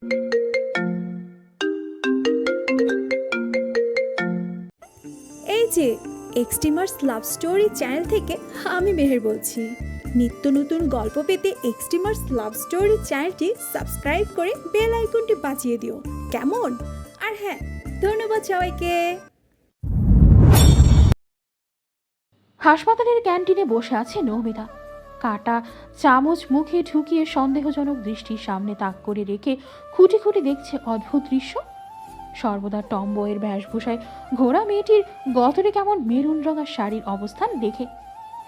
এই যে extremers love story channel থেকে আমি মেহের বলছি। নিত্য নতুন গল্প পেতে এক্সট্রিমার্স লাভ স্টোরি চ্যানেলটি সাবস্ক্রাইব করে বেল আইকনটি বাজিয়ে দিও কেমন। আর হ্যাঁ, ধন্যবাদ সবাইকে। হাসপাতালের ক্যান্টিনে বসে আছে নৌমিতা। কাটা চামচ মুখে ঢুকিয়ে সন্দেহজনক দৃষ্টির সামনে তাক করে রেখে খুঁটি খুঁটি দেখছে অদ্ভুত দৃশ্য। সর্বদা টমবয়ের বেশভূষায় ঘোড়া মেয়েটির গতরে কেমন মেরুন রঙা শাড়ির অবস্থান দেখে।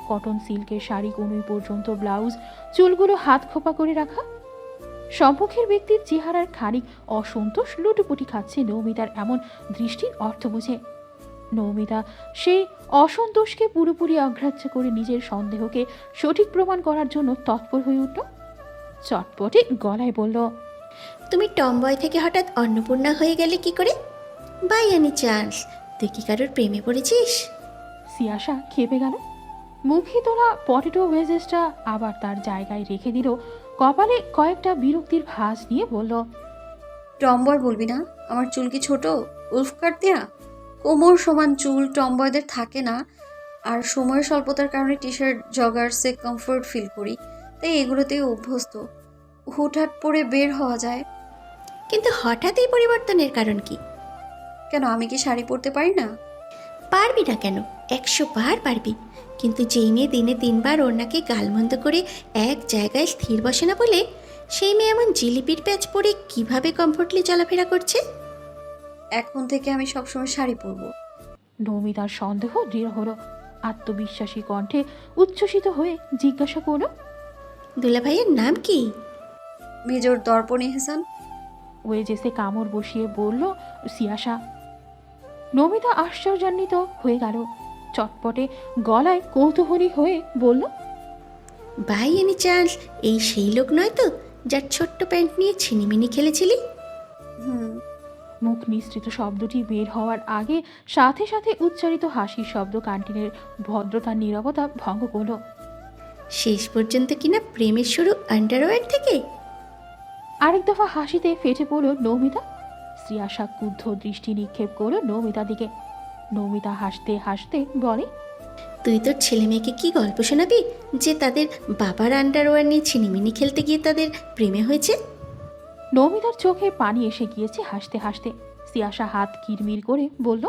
কটন সিল্কের শাড়ি কনুই পর্যন্ত ব্লাউজ, চুলগুলো হাত খোপা করে রাখা। সম্মুখের ব্যক্তির চেহারার খানিক অসন্তোষ লুটোপুটি খাচ্ছে নৌমিতার এমন দৃষ্টির অর্থ বুঝে। নৌমিতা সেই অসন্তোষকে পুরোপুরি অগ্রাহ্য করে নিজের সন্দেহকে সঠিক প্রমাণ করার জন্য তৎপর হয়ে উঠল। চটপটে গলায় বলল, তুমি টমবয় থেকে হঠাৎ অন্নপূর্ণা হয়ে গেলে কি করে? বাই এনি চান্স তুই কি কারোর প্রেমে পড়েছিস? সিয়াসা খেপে গেল। মুখে তোলা পটেটো ওয়েজেসটা আবার তার জায়গায় রেখে দিল। কপালে কয়েকটা বিরক্তির ভাঁজ নিয়ে বলল, টমবয় বলবি না? আমার চুল কি ছোট? উলফ কাট দেয়া? কোমর সমান চুল টমবয়দের থাকে না। আর সময়ের স্বল্পতার কারণে টি শার্ট জগার্সে কমফোর্ট ফিল করি, তাই এগুলোতেই অভ্যস্ত। হুটহাট পরে বের হওয়া যায়। কিন্তু হঠাৎ এই পরিবর্তনের কারণ কি? কেন, আমি কি শাড়ি পরতে পারি না? পারবি না কেন? 100 বার পারবি। কিন্তু যেই মেয়ে দিনে 3 বার ওড়নাকে গালমন্দ করে এক জায়গায় স্থির বসে না বলে, সেই মেয়ে এমন জিলিপির প্যাচ পরে কিভাবে কমফোর্টলি চলাফেরা করছে? এখন থেকে আমি সবসময় শাড়ি পরবো। নৌমিতার সন্দেহ দৃঢ় হলো। আত্মবিশ্বাসী কণ্ঠে উচ্ছ্বসিত হয়ে জিজ্ঞাসা করল, দুলা ভাইয়ের নাম কি? মেজর দর্পণ এহসান। ওয়েজেসে কামড় বসিয়ে বলল সিয়াসা। নমিতা আশ্চর্যান্বিত হয়ে গেল। চটপটে গলায় কৌতূহলী হয়ে বলল, বাই এনি চান্স এই সেই লোক নয় তো, যার ছোট্ট প্যান্ট নিয়ে ছিনিমিনি খেলেছিলি? হুম। মুখ নিঃসৃত শব্দটি বের হওয়ার আগে সাথে সাথে উচ্চারিত হাসির শব্দ ক্যান্টিনের ভদ্রতার নীরবতা ভঙ্গ করল। শেষ পর্যন্ত কিনা প্রেমের শুরু আন্ডারওয়্যার থেকে? আরেক দফা হাসিতে ফেটে পড়ল নৌমিতা। শ্রিয়াশা ক্রুদ্ধ দৃষ্টি নিক্ষেপ করল নৌমিতার দিকে। নৌমিতা হাসতে হাসতে বলে, তুই তোর ছেলে মেয়েকে কি গল্প শোনাবি যে তাদের বাবার আন্ডারওয়্যার নিয়ে ছিনিমিনি খেলতে গিয়ে তাদের প্রেমে হয়েছে? নৌমিতার চোখে পানি এসে গিয়েছে হাসতে হাসতে। শ্রিয়াশা হাত কিরমির করে বলল,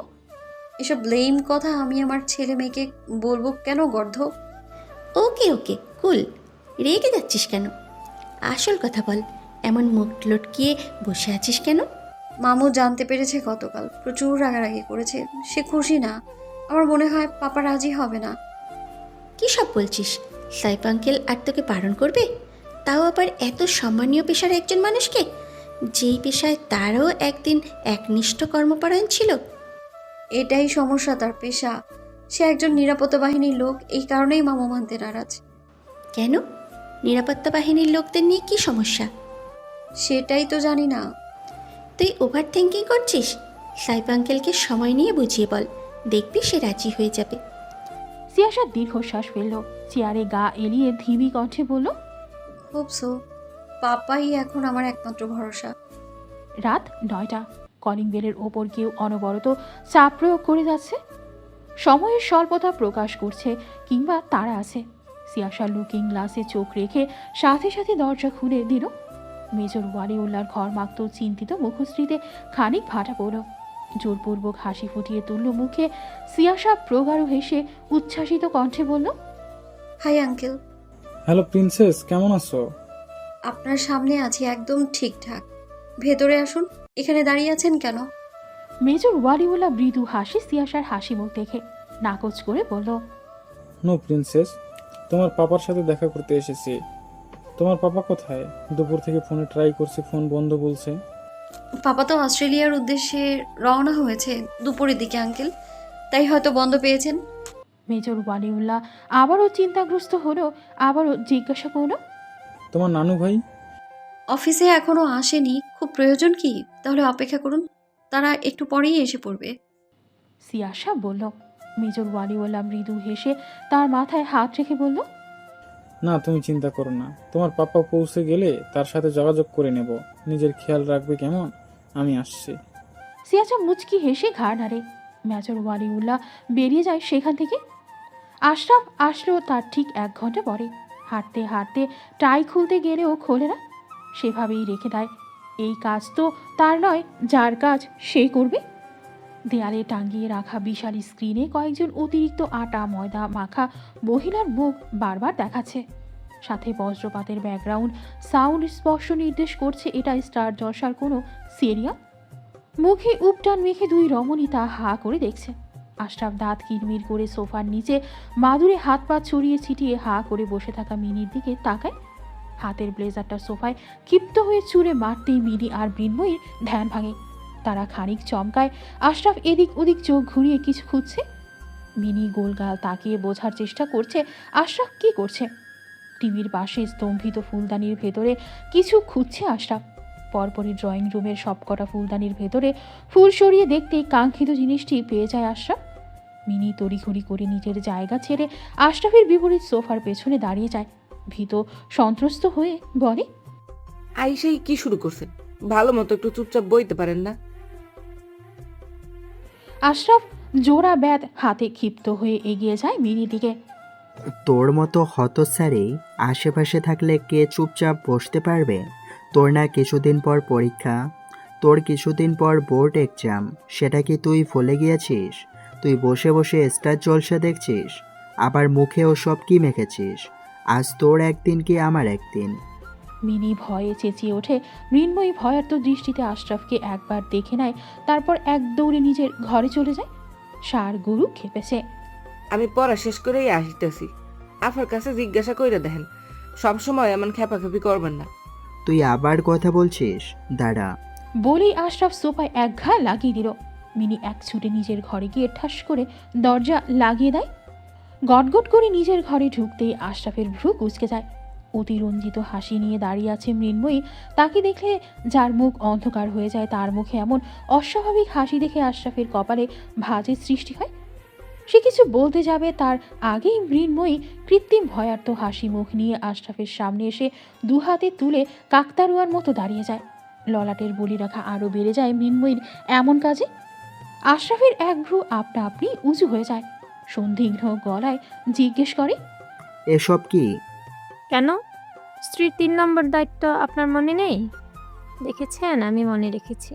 এসব ব্লেম কথা আমি আমার ছেলে মেয়েকে বলবো কেন গর্ধ? ওকে ওকে কুল, রেগে যাচ্ছিস কেন? আসল কথা বল, এমন মুখ লটকিয়ে বসে আছিস কেন? মামু জানতে পেরেছে গতকাল, প্রচুর রাগারাগি করেছে। সে খুশি না। আমার মনে হয় পাপা রাজি হবে না। কী সব বলছিস? সাইফ আঙ্কেল আর তোকে বারণ করবে? তাও আবার এত সম্মানীয় পেশার একজন মানুষকে, যেই পেশায় তারও একদিন একনিষ্ঠ কর্মপরায়ণ ছিল। এটাই সমস্যা, তার পেশা। সে একজন নিরাপত্তা বাহিনীর লোক, এই কারণেই মামু মানতে নারাজ। কেন? নিরাপত্তা বাহিনীর লোকদের নিয়ে কী সমস্যা? সেটাই তো জানি না। তুই ওভার থিঙ্কিং করছিস। সাইফ আঙ্কেলকে সময় নিয়ে বুঝিয়ে বল, দেখবি সে রাজি হয়ে যাবে। সিয়াশা দীর্ঘশ্বাস ফেলল। চেয়ারে গা এলিয়ে ধিমি কণ্ঠে বলল, খুব সো, পাপাই এখন আমার একমাত্র ভরসা। রাত 9টা। কলিং বেলের ওপর কেউ অনবরত চাপ প্রয়োগ করে যাচ্ছে। সময়ের স্বল্পতা প্রকাশ করছে কিংবা তারা আছে। সিয়াশা লুকিং গ্লাসে চোখ রেখে সাথে সাথে দরজা খুলে দিল। মেজর ওয়ালিউল্লাহর ঘরমাক্ত চিন্তিত মুখশ্রীতে খানিক ভাটা পড়ল। জোরপূর্বক হাসি ফুটিয়ে তুলল মুখে। সিয়াশা প্রগাঢ় হেসে উচ্ছ্বাসিত কণ্ঠে বলল, হাই আঙ্কেল। হ্যালো প্রিন্সেস, কেমন আছো? আপনার সামনে আছি, একদম ঠিকঠাক। ভেতরে আসুন। এখানে দাঁড়িয়ে আছেন কেন? মেজর ওয়ালিউল্লাহ মৃদু হাসি সিয়াশার হাসি মুখ দেখে নাকচ করে বলল, নো প্রিন্সেস, তোমার পাপার সাথে দেখা করতে এসেছি। তোমার পাপা কোথায়? দুপুর থেকে ফোনে ট্রাই করছি, ফোন বন্ধ বলছে। পাপা তো অস্ট্রেলিয়ার উদ্দেশ্যে রওনা হয়েছে দুপুরের দিকে আঙ্কেল, তাই হয়তো বন্ধ পেয়েছেন। মেজর ওয়ালিউল্লাহ আবারও চিন্তাগ্রস্ত হলো। আবারও জিজ্ঞাসা করল, তোমার নানু ভাই? অফিসে এখনো আসেনি। খুব প্রয়োজন কি? তাহলে অপেক্ষা করুন, তারা একটু পরেই এসে পড়বে। সিয়াশা বলল। মেজর ওয়ালিউল্লাহ মৃদু হেসে তার মাথায় হাত রেখে বলল, না, তুমি চিন্তা করো না, তোমার পাপা পৌঁছে গেলে তার সাথে যোগাযোগ করে নেব। নিজের খেয়াল রাখবে কেমন? আমি আসছি। সিয়াচা মুচকি হেসে ঘাড় নাড়ে। মেজর ওয়ালিউল্লাহ বেরিয়ে যায় সেখান থেকে। আশরাফ আসলো তার ঠিক 1 ঘন্টা পরে। হাঁটতে হাঁটতে টাই খুলতে গেলেও খোলে না, সেভাবেই রেখে দেয়। এই কাজ তো তার নয়, যার কাজ সে করবে। দেয়ালে টাঙিয়ে রাখা বিশাল স্ক্রিনে কয়েকজন অতিরিক্ত আটা ময়দা মাখা মহিলার মুখ বারবার দেখাচ্ছে। সাথে বজ্রপাতের ব্যাকগ্রাউন্ড সাউন্ড স্পষ্ট নির্দেশ করছে এটা স্টার জলসার কোনো সিরিয়াল। মুখে উপটান মেখে 2 রমণী তা হা করে দেখছে। আশরাফ দাঁত কিরমির করে সোফার নিচে মাদুরে হাত পা ছড়িয়ে ছিটিয়ে হা করে বসে থাকা মিনির দিকে তাকায়। হাতের ব্লেজারটা সোফায় ক্ষিপ্ত হয়ে চুরে মারতেই মিনি আর মৃন্ময়ীর ধ্যান ভাঙে। তারা খানিক চমকায়। আশরাফ এদিক ওদিক চোখ ঘুরিয়ে কিছু খুঁজছে। মিনি গোলগাল তাকিয়ে বোঝার চেষ্টা করছে আশরাফ কি করছে। টিভির পাশে স্তম্ভিত ফুলদানির ভেতরে কিছু খুঁজছে আশরাফ। পরপরই ড্রয়িং রুমের সবকটা ফুলদানির ভেতরে ফুল সরিয়ে দেখতেই কাঙ্ক্ষিত জিনিসটি পেয়ে যায় আশরাফ। মিনি তড়িঘড়ি করে নিজের জায়গা ছেড়ে আশরাফের বিপরীত সোফার পেছনে দাঁড়িয়ে যায়। ভীত সন্ত্রস্ত হয়ে বলে, আইসাই কি শুরু করছেন? ভালো মতো একটু চুপচাপ বইতে পারেন না? আশরাফ জোড়া ব্যাত হাতে ক্ষিপ্ত হয়ে এগিয়ে যায় মিনির দিকে। তোর মতো হতচ্ছাড়ি আশেপাশে থাকলে কে চুপচাপ বসতে পারবে? তোর না কিছুদিন পর পরীক্ষা, তোর কিছুদিন পর বোর্ড এক্সাম, সেটা কি তুই ভুলে গিয়েছিস? তুই বসে বসে স্টার জলসা দেখছিস, আবার মুখে ওসব কি মেখেছিস? আজ তোর একদিন কি আমার একদিন? মিনি ভয়ে চেঁচিয়ে ওঠে। মৃন্ময়ী ভয়ার্ত দৃষ্টিতে আশরাফকে একবার দেখে নেয়, তারপর এক দৌড়ে নিজের ঘরে চলে যায়। সার গুরু খেপেছে। আমি পড়া শেষ করেই আসিতেছি, আফার কাছে জিজ্ঞাসা কইরা দেখেন। সবসময় এমন খেপাখেপি করবেন না। তুই আবার কথা বলছিস? দাঁড়া। বলেই আশরাফ সোফায় এক ঘা লাগিয়ে দিল। মিনি এক ছুটে নিজের ঘরে গিয়ে ঠাস করে দরজা লাগিয়ে দেয়। গটগট করে নিজের ঘরে ঢুকতেই আশরাফের ভ্রু কুঁচকে যায়। অতিরঞ্জিত হাসি নিয়ে দাঁড়িয়ে আছে মৃন্ময়ী। তাকে দেখলে যার মুখ অন্ধকার হয়ে যায়, তার মুখে এমন অস্বাভাবিক হাসি দেখে আশরাফের কপালে ভাঁজের সৃষ্টি হয়। সে কিছু বলতে যাবে, তার আগেই মৃন্ময়ী কৃত্রিম ভয়ার্ত হাসি মুখ নিয়ে আশরাফের সামনে এসে 2 হাতে তুলে কাকতারুয়ার মতো দাঁড়িয়ে যায়। ললাটের বলি রাখা আরও বেড়ে যায় মৃন্ময়ীর এমন কাজে। আশরাফের এক ভ্রু আপনা আপনি উঁচু হয়ে যায়। সন্দিগ্ধ গলায় জিজ্ঞেস করে, এসব কি? কেন? স্ত্রীর 3 নম্বর দায়িত্ব আপনার মনে নেই? দেখেছেন, আমি মনে রেখেছি।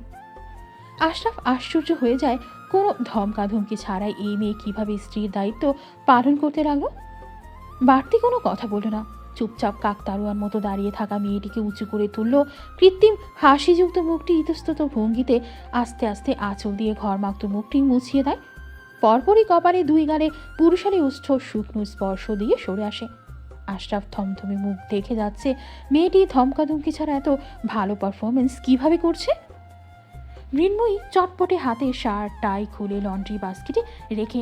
আশরাফ আশ্চর্য হয়ে যায়। কোনো ধমকাধমকি ছাড়াই এই মেয়ে কিভাবে স্ত্রীর দায়িত্ব পালন করতে লাগলো। বাড়তি কোনো কথা বলল না, চুপচাপ কাকতারুয়ার মতো দাঁড়িয়ে থাকা মেয়েটিকে উঁচু করে তুলল। কৃত্রিম হাসিযুক্ত মুখটি ইতস্তত ভঙ্গিতে আস্তে আস্তে আঁচল দিয়ে ঘরমাক্ত মুখটি মুছিয়ে দেয়। পরপরই কপালে 2 গালে পুরুষালী ওষ্ঠ শুকনো স্পর্শ দিয়ে সরে আসে। আশরাফ থমথমে মুখ দেখে যাচ্ছে মেয়েটি ধমকাধমকি ছাড়া এত ভালো পারফরমেন্স কিভাবে করছে। মৃন্ময়ী চটপটে হাতে শার্ট টাই খুলে লন্ড্রি বাস্কেটে রেখে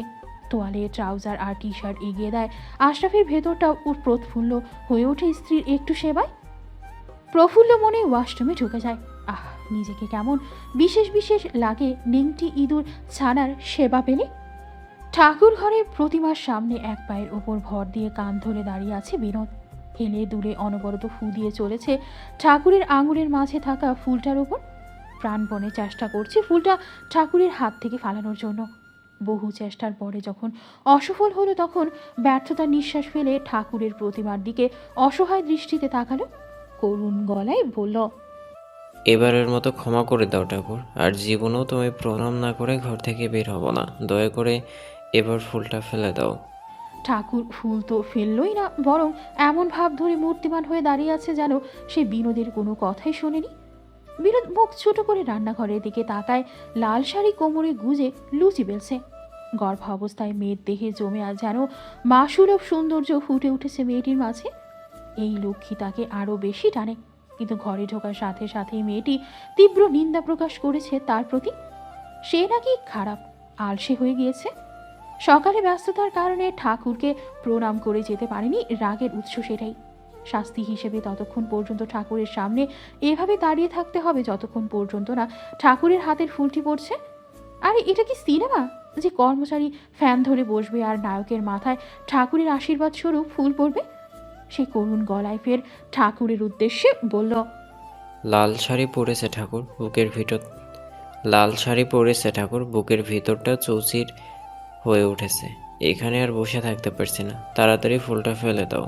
তোয়ালে ট্রাউজার আর টি শার্ট এগিয়ে দেয়। আশরাফের ভেতরটা প্রফুল্ল হয়ে ওঠে স্ত্রীর একটু সেবায়। প্রফুল্ল মনে ওয়াশরুমে ঢুকে যায়। নিজেকে কেমন বিশেষ বিশেষ লাগে নিংটি ইঁদুর ছানার সেবা পেলে। ঠাকুর ঘরে প্রতিমার সামনে এক পায়ের ওপর ভর দিয়ে কান ধরে দাঁড়িয়ে আছে বিনোদ। হেলে দূরে অনবরত ফু দিয়ে চলেছে ঠাকুরের আঙুলের মাঝে থাকা ফুলটার উপর। প্রাণপণে চেষ্টা করছে ফুলটা ঠাকুরের হাত থেকে ফালানোর জন্য। বহু চেষ্টার পরে যখন অসফল হলো, তখন ব্যর্থতার নিঃশ্বাস ফেলে ঠাকুরের প্রতিমার দিকে অসহায় দৃষ্টিতে তাকালো। করুণ গলায় বলল, এবারের মতো ক্ষমা করে দাও ঠাকুর, আর জীবনেও তুমি প্রণাম না করে ঘর থেকে বের হব না। দয়া করে এবার ফুলটা ফেলে দাও। ঠাকুর ফুল তো ফেললই না, বরং এমন ভাব ধরে মূর্তিমান হয়ে দাঁড়িয়ে আছে যেন সে বিনোদের কোনো কথাই শোনেনি। বিনোদ মুখ ছোট করে রান্নাঘরের দিকে তাকায়। লাল শাড়ি কোমরে গুজে লুচি বেলছে। গর্ভাবস্থায় মেয়ের দেহে জমে আজ যেন মাসুলভ সৌন্দর্য ফুটে উঠেছে মেয়েটির মাঝে। এই লক্ষ্মী তাকে আরও বেশি টানে। কিন্তু ঘরে ঢোকার সাথে সাথেই মেয়েটি তীব্র নিন্দা প্রকাশ করেছে তার প্রতি। সে নাকি খারাপ, আলসে হয়ে গিয়েছে। সকালে ব্যস্ততার কারণে ঠাকুরকে প্রণাম করে যেতে পারেনি, রাগের উৎস সেটাই। শাস্তি হিসেবে ততক্ষণ পর্যন্ত ঠাকুরের সামনে এভাবে দাঁড়িয়ে থাকতে হবে যতক্ষণ পর্যন্ত না ঠাকুরের হাতের ফুলটি পড়ছে। আরে এটা কি সিনেমা যে কর্মচারী ফ্যান ধরে বসবে আর নায়কের মাথায় ঠাকুরের আশীর্বাদ স্বরূপ ফুল পড়বে? সে করুণ গলায় ফের ঠাকুরের উদ্দেশ্যে বলল, লাল শাড়ি পরেছে ঠাকুর, বুকের ভিতর লাল শাড়ি পরেছে ঠাকুর, বুকের ভিতরটা চৌচির হয়ে উঠেছে। এখানে আর বসে থাকতে পারছি না, তাড়াতাড়ি ফুলটা ফেলে দাও।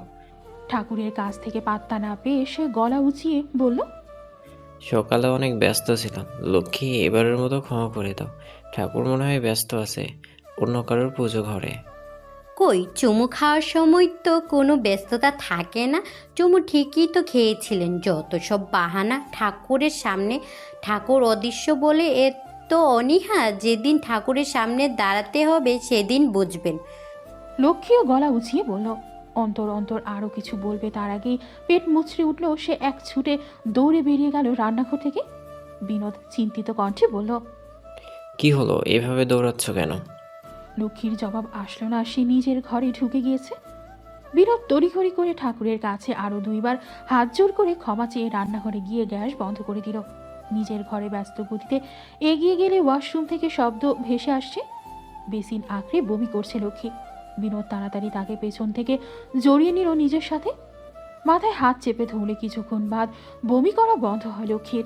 ঠাকুরের কাছ থেকে পাত্তা না পেয়ে সে গলা উঁচিয়ে বলল, সকালে অনেক ব্যস্ত ছিলাম লক্ষ্মী, এবারের মতো ক্ষমা করে দাও। ঠাকুর মনে হয় ব্যস্ত আছে অন্য কারোর পুজো ঘরে। কই, চুমু খাওয়ার সময় তো কোনো ব্যস্ততা থাকে না। চুমু ঠিকই তো খেয়েছিলেন, যত সব বাহানা ঠাকুরের সামনে। ঠাকুর অদৃশ্য বলে এ তো অনীহা, যেদিন ঠাকুরের সামনে দাঁড়াতে হবে সেদিন বুঝবেন। লক্ষ্মীও গলা উঁচিয়ে বলল। অন্তর অন্তর আরও কিছু বলবে তার আগেই পেট মুচড়ে উঠল। সে এক ছুটে দৌড়ে বেরিয়ে গেল রান্নাঘর থেকে। বিনোদ চিন্তিত কণ্ঠে বলল, কি হলো, এভাবে দৌড়াচ্ছ কেন? লক্ষ্মীর জবাব আসলো না। সে নিজের ঘরে ঢুকে গিয়েছে। বিনোদ তড়িঘড়ি করে ঠাকুরের কাছে আরও 2 বার হাত জোর করে ক্ষমা চেয়ে রান্নাঘরে গিয়ে গ্যাস বন্ধ করে দিল। নিজের ঘরে ব্যস্ত গতিতে এগিয়ে গেলে ওয়াশরুম থেকে শব্দ ভেসে আসছে। বেসিন আঁকড়ে বমি করছে লক্ষ্মী। বিনোদ তাড়াতাড়ি তাকে পেছন থেকে জড়িয়ে নিল নিজের সাথে। মাথায় হাত চেপে ধরলে কিছুক্ষণ বাদ বমি করা বন্ধ হয় লক্ষ্মীর।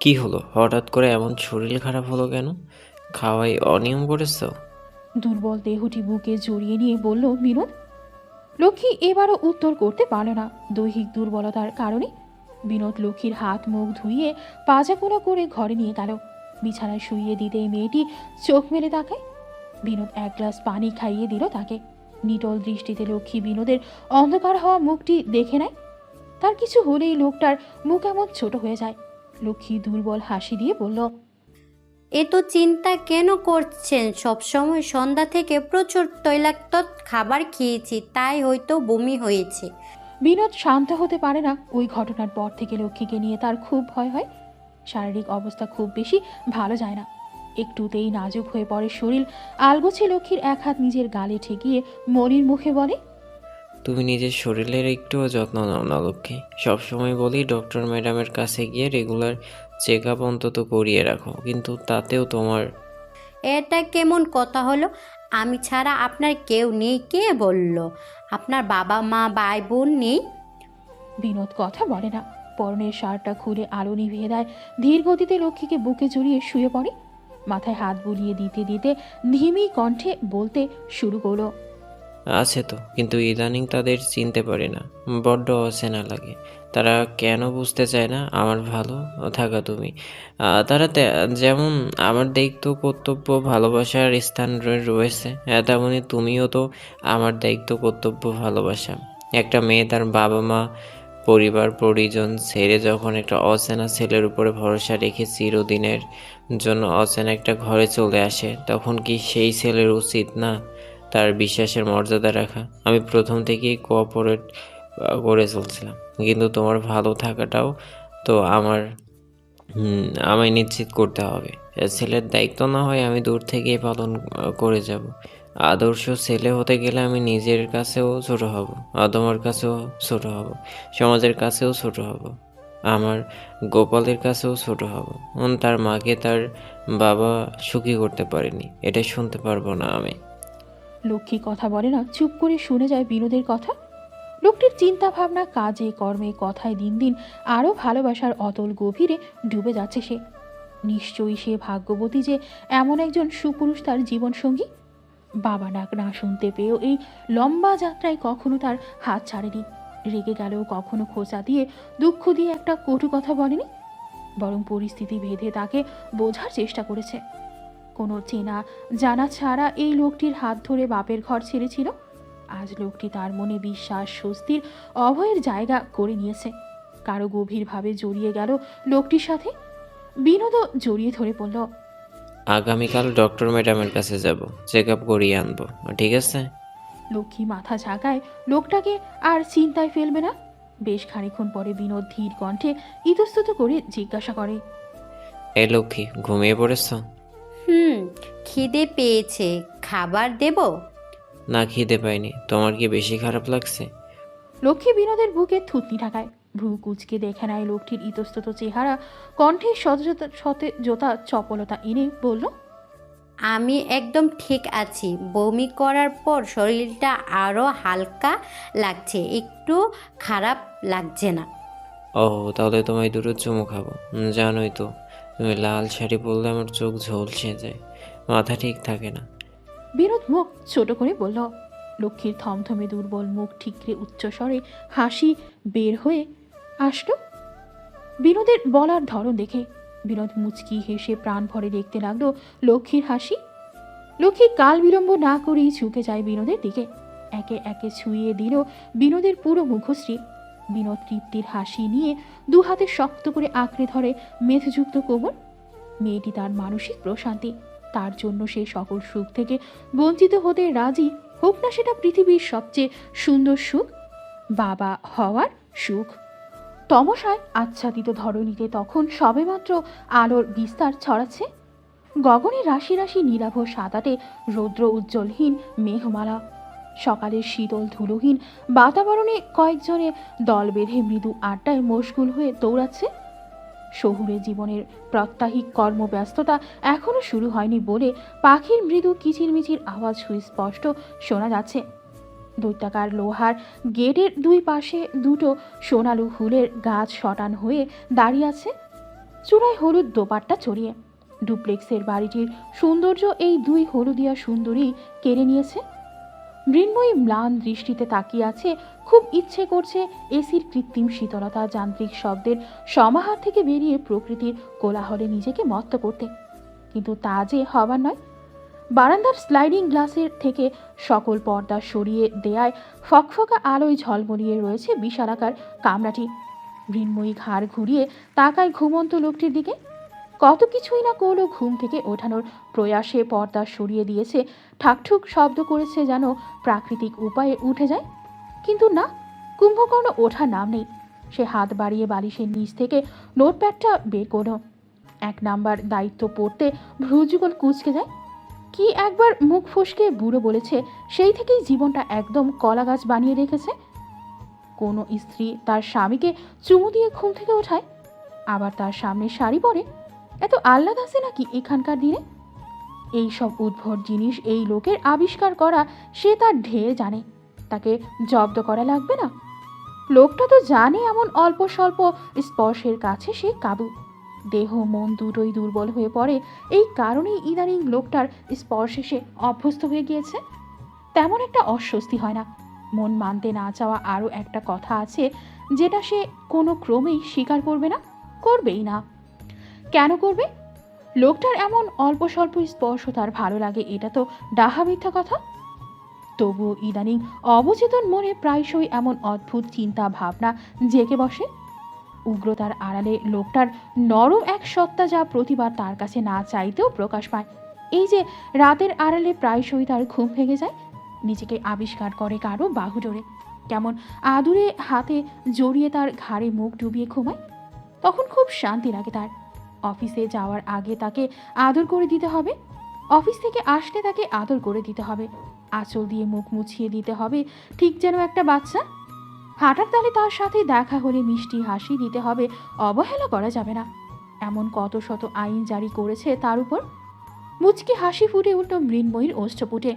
কি হলো, হঠাৎ করে এমন শরীর খারাপ হলো কেন? খাওয়াই অনিয়ম করেছ? দুর্বল দেহটি বুকে জড়িয়ে নিয়ে বলল বিনোদ। লক্ষ্মী এবারও উত্তর করতে পারল না। দৈহিক দুর্বলতার কারণে বিনোদ লক্ষ্মীর হাত মুখ ধুইয়ে পাজাকোলা করে ঘরে নিয়ে গেল। বিছানায় শুইয়ে দিতে মেয়েটি চোখ মেলে তাকায়। বিনোদ 1 গ্লাস পানি খাইয়ে দিল তাকে। নিটল দৃষ্টিতে লক্ষ্মী বিনোদের অন্ধকার হওয়া মুখটি দেখে নেয়। তার কিছু হলেই লোকটার মুখ এমন ছোট হয়ে যায়। লক্ষ্মী দুর্বল হাসি দিয়ে বলল, এত চিন্তা কেন করছেন? সবসময় সন্ধ্যা থেকে প্রচুর তৈলাক্ত খাবার খেয়েছি, তাই হয়তো বমি হয়েছে। বিনোদ শান্ত হতে পারে না। ওই ঘটনার পর থেকে লক্ষ্মীকে নিয়ে তার খুব ভয় হয়। শারীরিক অবস্থা খুব বেশি ভালো যায় না। একটুতেই নাজুক হয়ে পড়ে শরীর। আলগোছে লক্ষ্মীর এক হাত নিজের গালে ঠেকিয়ে মনির মুখে বলে, তুমি নিজের শরীরের একটুও যত্ন নাও না লক্ষ্মী। সবসময় বলি ডক্টর ম্যাডামের কাছে গিয়ে রেগুলার চেক আপ অন্তত করিয়ে রাখো, কিন্তু তাতেও তোমার। এটা কেমন কথা হলো? আমি ছাড়া আপনার কেউ নেই? কে বলল? আপনার বাবা মা ভাই বোন নেই? বিনোদ কথা বলে না। পরনের শার্টটা খুলে আলো নিভিয়ে দেয়। ধীর গতিতে লক্ষ্মীকে বুকে জড়িয়ে শুয়ে পড়ে। মাথায় হাত বুলিয়ে দিতে দিতে ধিমি কণ্ঠে বলতে শুরু করলো, আছে তো, কিন্তু ইদানিং তাদের চিনতে পারি না, বড্ড অচেনা লাগে। তারা কেন বুঝতে চায় না আমার ভালো থাকা তুমি? তারা যেমন আমার দায়িত্ব কর্তব্য ভালোবাসার স্থান রয়েছে, তেমনই তুমিও তো আমার দায়িত্ব কর্তব্য ভালোবাসা। একটা মেয়ে তার বাবা মা পরিবার পরিজন ছেড়ে যখন একটা অচেনা ছেলের উপরে ভরসা রেখে চিরদিনের জন্য অচেনা একটা ঘরে চলে আসে, তখন কি সেই ছেলের উচিত না তার বিশ্বাসের মর্যাদা রাখা? আমি প্রথম থেকেই কোঅপারেট করে চলছিলাম, কিন্তু তোমার ভালো থাকাটাও তো আমায় নিশ্চিত করতে হবে। ছেলের দায়িত্ব না হয় আমি দূর থেকেই পালন করে যাব। আদর্শ ছেলে হতে গেলে আমি নিজের কাছেও ছোট হব, তোমার কাছেও ছোট হব, সমাজের কাছেও ছোট হব, আমার গোপালের কাছেও ছোট হব। তার মাকে তার বাবা সুখী করতে পারেনি, এটা শুনতে পারবো না আমি। লক্ষ্মী কথা বলে না, চুপ করে শুনে যায় বিনোদের কথা। লোকটির চিন্তা ভাবনা, কাজে কর্মে কথায় দিন দিন আরও ভালোবাসার অতল গভীরে ডুবে যাচ্ছে সে। নিশ্চয়ই সে ভাগ্যবতী যে এমন একজন সুপুরুষ তার জীবনসঙ্গী। বাবা ডাক না শুনতে পেয়েও এই লম্বা যাত্রায় কখনো তার হাত ছাড়েনি। রেগে গেলেও কখনো খোঁচা দিয়ে দুঃখ দিয়ে একটা কটু কথা বলেনি, বরং পরিস্থিতি ভেদে তাকে বোঝার চেষ্টা করেছে। কোনো চেনা জানা ছাড়া এই লোকটির হাত ধরে বাপের ঘর ছেড়েছিল। আজ লোকটি তার মনে বিশ্বাস স্বস্তির অভয়ের জায়গা করে নিয়েছে। কারো গভীরভাবে জড়িয়ে গেল লোকটির সাথে। বিনোদও জড়িয়ে ধরে পড়ল। আগামীকাল ডক্টর ম্যাডামের কাছে যাব, চেক আপ করিয়ে আনবো, ঠিক আছে? লক্ষ্মী মাথা ঝাঁকায়। লোকটাকে আর চিন্তায় ফেলবে না। বেশ খানিক্ষণ পরে বিনোদ ধীর কণ্ঠে ইতস্তত করে জিজ্ঞাসা করে, এ লক্ষ্মী, ঘুমিয়ে পড়েছ? খিদে পেয়েছে, খাবার দেব? না, খিদে পাইনি। তোমার কি বেশি খারাপ লাগছে? লক্ষ্মী বিনোদের বুকে থুতনি ঢাকায়। ভ্রু কুচকে দেখে নেয় লোকটির ইতস্তত চেহারা। কণ্ঠে সতেজতা চপলতা এনে বলল, আমি একদম ঠিক আছি। বমি করার পর শরীরটা আরও হালকা লাগছে, একটু খারাপ লাগছে না। ও, তাহলে তোমায় দুটো চুমু খাবো। জানোই তো, তুমি লাল শাড়ি পরলে আমার চোখ ঝলসে যায়, মাথা ঠিক থাকে না। বিনোদ মুখ ছোট করে বলল। লক্ষ্মীর থমথমে দুর্বল মুখ ঠিকরে উচ্চস্বরে হাসি বের হয়ে আসলো বিনোদের বলার ধরন দেখে। বিনোদ মুচকি হেসে প্রাণ ভরে দেখতে লাগলো লক্ষ্মীর হাসি। লক্ষ্মী কাল বিলম্ব না করেই ঝুঁকে যায় বিনোদের দিকে, একে একে ছুঁয়ে দিল বিনোদের পুরো মুখশ্রী। বিনোদ তৃপ্তির হাসি নিয়ে দু হাতে শক্ত করে আঁকড়ে ধরে মেথযুক্ত কোমর। মেয়েটি তার মানসিক প্রশান্তি, তার জন্য সে সকল সুখ থেকে বঞ্চিত হতে রাজি, হোক না সেটা পৃথিবীর সবচেয়ে সুন্দর সুখ, বাবা হওয়ার সুখ। তমসায় আচ্ছাদিত ধরণীতে তখন সবেমাত্র আলোর বিস্তার ছড়াচ্ছে। গগনে রাশি রাশি নীলাভ সাদাটে রৌদ্র উজ্জ্বলহীন মেঘমালা। সকালের শীতল ধুলোহীন বাতাবরণে কয়েকজনে দল বেঁধে মৃদু আড্ডায় মশগুল হয়ে দৌড়াচ্ছে। শহুরে জীবনের প্রত্যাহিক কর্মব্যস্ততা এখনো শুরু হয়নি বলে পাখির মৃদু কিচিরমিচির আওয়াজ সুস্পষ্ট শোনা যাচ্ছে। দৈত্যাকার লোহার গেটের দুই পাশে দুটো সোনালু ফুলের গাছ শটান হয়ে দাঁড়িয়ে আছে, চূড়ায় হলুদ দোপাট্টা ছড়িয়ে। ডুপ্লেক্সের বাড়িটির সৌন্দর্য এই দুই হলুদিয়া সুন্দরী কেড়ে নিয়েছে। মৃন্ময়ী ম্লান দৃষ্টিতে তাকিয়ে আছে, খুব ইচ্ছে করছে এসির কৃত্রিম শীতলতা, যান্ত্রিক শব্দের সমাহার থেকে বেরিয়ে প্রকৃতির কোলাহলে নিজেকে মত্ত করতে, কিন্তু তা যে হবার নয়। বারান্দার স্লাইডিং গ্লাসের থেকে সকল পর্দা সরিয়ে দেয়ায় ফকফকা আলোয় ঝলমলিয়ে রয়েছে বিশালাকার কামরাটি। মৃন্ময়ী ঘাড় ঘুরিয়ে তাকায় ঘুমন্ত লোকটির দিকে। কত কিছুই না করলো ঘুম থেকে ওঠানোর প্রয়াসে, পর্দা সরিয়ে দিয়েছে, ঠাকঠুক শব্দ করেছে যেন প্রাকৃতিক উপায়ে উঠে যায়, কিন্তু না, কুম্ভকর্ণ ওঠার নাম নেই। সে হাত বাড়িয়ে বালিশের নিচ থেকে নোটপ্যাডটা বের করল। 1 নাম্বার দায়িত্ব পড়তে ভ্রুযুগল কুঁচকে যায়। কি একবার মুখ ফসকে বুড়ো বলেছে, সেই থেকেই জীবনটা একদম কলাগাছ বানিয়ে রেখেছে। কোনো স্ত্রী তার স্বামীকে চুমু দিয়ে ঘুম থেকে ওঠায়, আবার তার সামনে শাড়ি পরে? এত আহ্লাদ আছে নাকি এখানকার দিনে? এই সব উদ্ভট জিনিস এই লোকের আবিষ্কার করা, সে তার ঢের জানে, তাকে জব্দ করা লাগবে না। লোকটা তো জানে এমন অল্প স্বল্প স্পর্শের কাছে সে কাবু। দেহ মন দুটোই দুর্বল হয়ে পড়ে, এই কারণেই ইদানিং লোকটার স্পর্শে সে অভ্যস্ত হয়ে গিয়েছে। তেমন একটা অস্বস্তি হয় না। মন মানতে না চাওয়া আরও একটা কথা আছে, যেটা সে কোনো ক্রমেই স্বীকার করবে না, করবেই না। কেন করবে? লোকটার এমন অল্প স্বল্প স্পর্শ তার ভালো লাগে, এটা তো ডাহা মিথ্যা কথা। তবুও ইদানিং অবচেতন মনে প্রায়শই এমন অদ্ভুত চিন্তা ভাবনা জেগে বসে। উগ্রতার আড়ালে লোকটার নরম এক সত্তা, যা প্রতিবার তার কাছে না চাইতেও প্রকাশ পায়। এই যে রাতের আড়ালে প্রায়শই তার ঘুম ভেঙে যায়, নিজেকে আবিষ্কার করে কারো বাহু ডোরে, কেমন আদুরে হাতে জড়িয়ে তার ঘাড়ে মুখ ডুবিয়ে ঘুমায়। তখন খুব শান্তি লাগে তার। অফিসে যাওয়ার আগে তাকে আদর করে দিতে হবে, অফিস থেকে আসলে তাকে আদর করে দিতে হবে, আঁচল দিয়ে মুখ মুছিয়ে দিতে হবে, ঠিক যেন একটা বাচ্চা। হাঁটার তালে তার সাথে দেখা হলে মিষ্টি হাসি দিতে হবে, অবহেলা করা যাবে না। এমন কত শত আইন জারি করেছে তার উপর। মুচকি হাসি ফুটে উঠল মৃন্ময়ীর ওষ্ঠপুটে।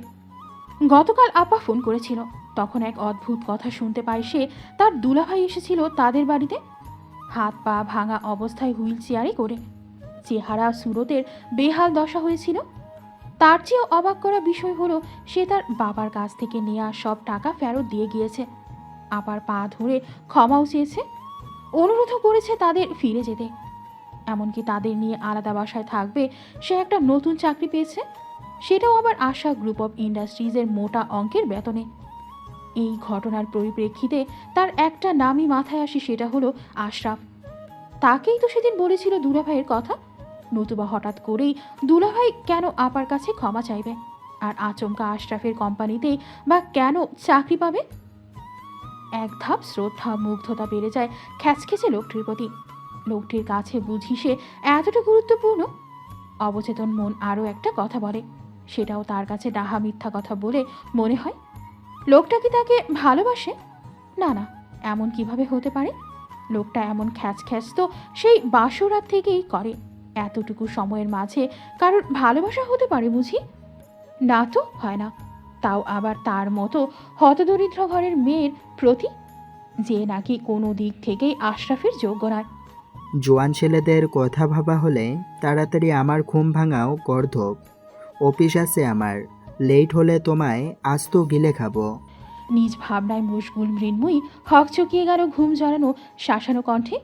গতকাল আপা ফোন করেছিল, তখন এক অদ্ভুত কথা শুনতে পায় সে। তার দুলাভাই এসেছিল তাদের বাড়িতে, হাত পা ভাঙা অবস্থায় হুইল চেয়ারে করে। চেহারা সুরতের বেহাল দশা হয়েছিল। তার চেয়েও অবাক করা বিষয় হলো, সে তার বাবার কাছ থেকে নেওয়া সব টাকা ফেরত দিয়ে গিয়েছে। আপার পা ধরে ক্ষমাও চেয়েছে, অনুরোধও করেছে তাদের ফিরে যেতে, এমনকি তাদের নিয়ে আলাদা বাসায় থাকবে। সে একটা নতুন চাকরি পেয়েছে, সেটাও আবার আশা গ্রুপ অফ ইন্ডাস্ট্রিজের মোটা অঙ্কের বেতনে। এই ঘটনার পরিপ্রেক্ষিতে তার একটা নামই মাথায় আসে, সেটা হলো আশরাফ। তাকেই তো সেদিন বলেছিল দুলাভাইয়ের কথা, নতুবা হঠাৎ করেই দুলাভাই কেন আপার কাছে ক্ষমা চাইবে, আর আচমকা আশরাফের কোম্পানিতেই বা কেন চাকরি পাবে? এক ধাপ শ্রদ্ধা মুগ্ধতা বেড়ে যায় খ্যাচখেচে লোকটির প্রতি। লোকটির কাছে বুঝি সে এতটা গুরুত্বপূর্ণ। অবচেতন মন আরও একটা কথা বলে, সেটাও তার কাছে ডাহা মিথ্যা কথা বলে মনে হয়। লোকটা কি তাকে ভালোবাসে? না না, এমন কিভাবে হতে পারে? লোকটা এমন খ্যাচ তো সেই বাসরাত থেকেই করে, এতটুকু সময়ের মাঝে কারোর ভালোবাসা হতে পারে বুঝি? না তো হয় না, তাও আবার তার মতো হতদরিদ্র ঘরের মেয়ের প্রতি, যে নাকি কোনো দিক থেকেই আশরাফের যোগ্য নয়। জোয়ান ছেলেদের কথা ভাবা হলে তাড়াতাড়ি আমার ঘুম ভাঙাও গর্ধব। অফিস আছে আমার, লেট হলে তোমায় আস্ত গিলে খাবো। নিজ ভাবনায় মশগুল মৃন্ময়ী হকচকিয়ে গেল ঘুম জড়ানো শাসানো কণ্ঠে।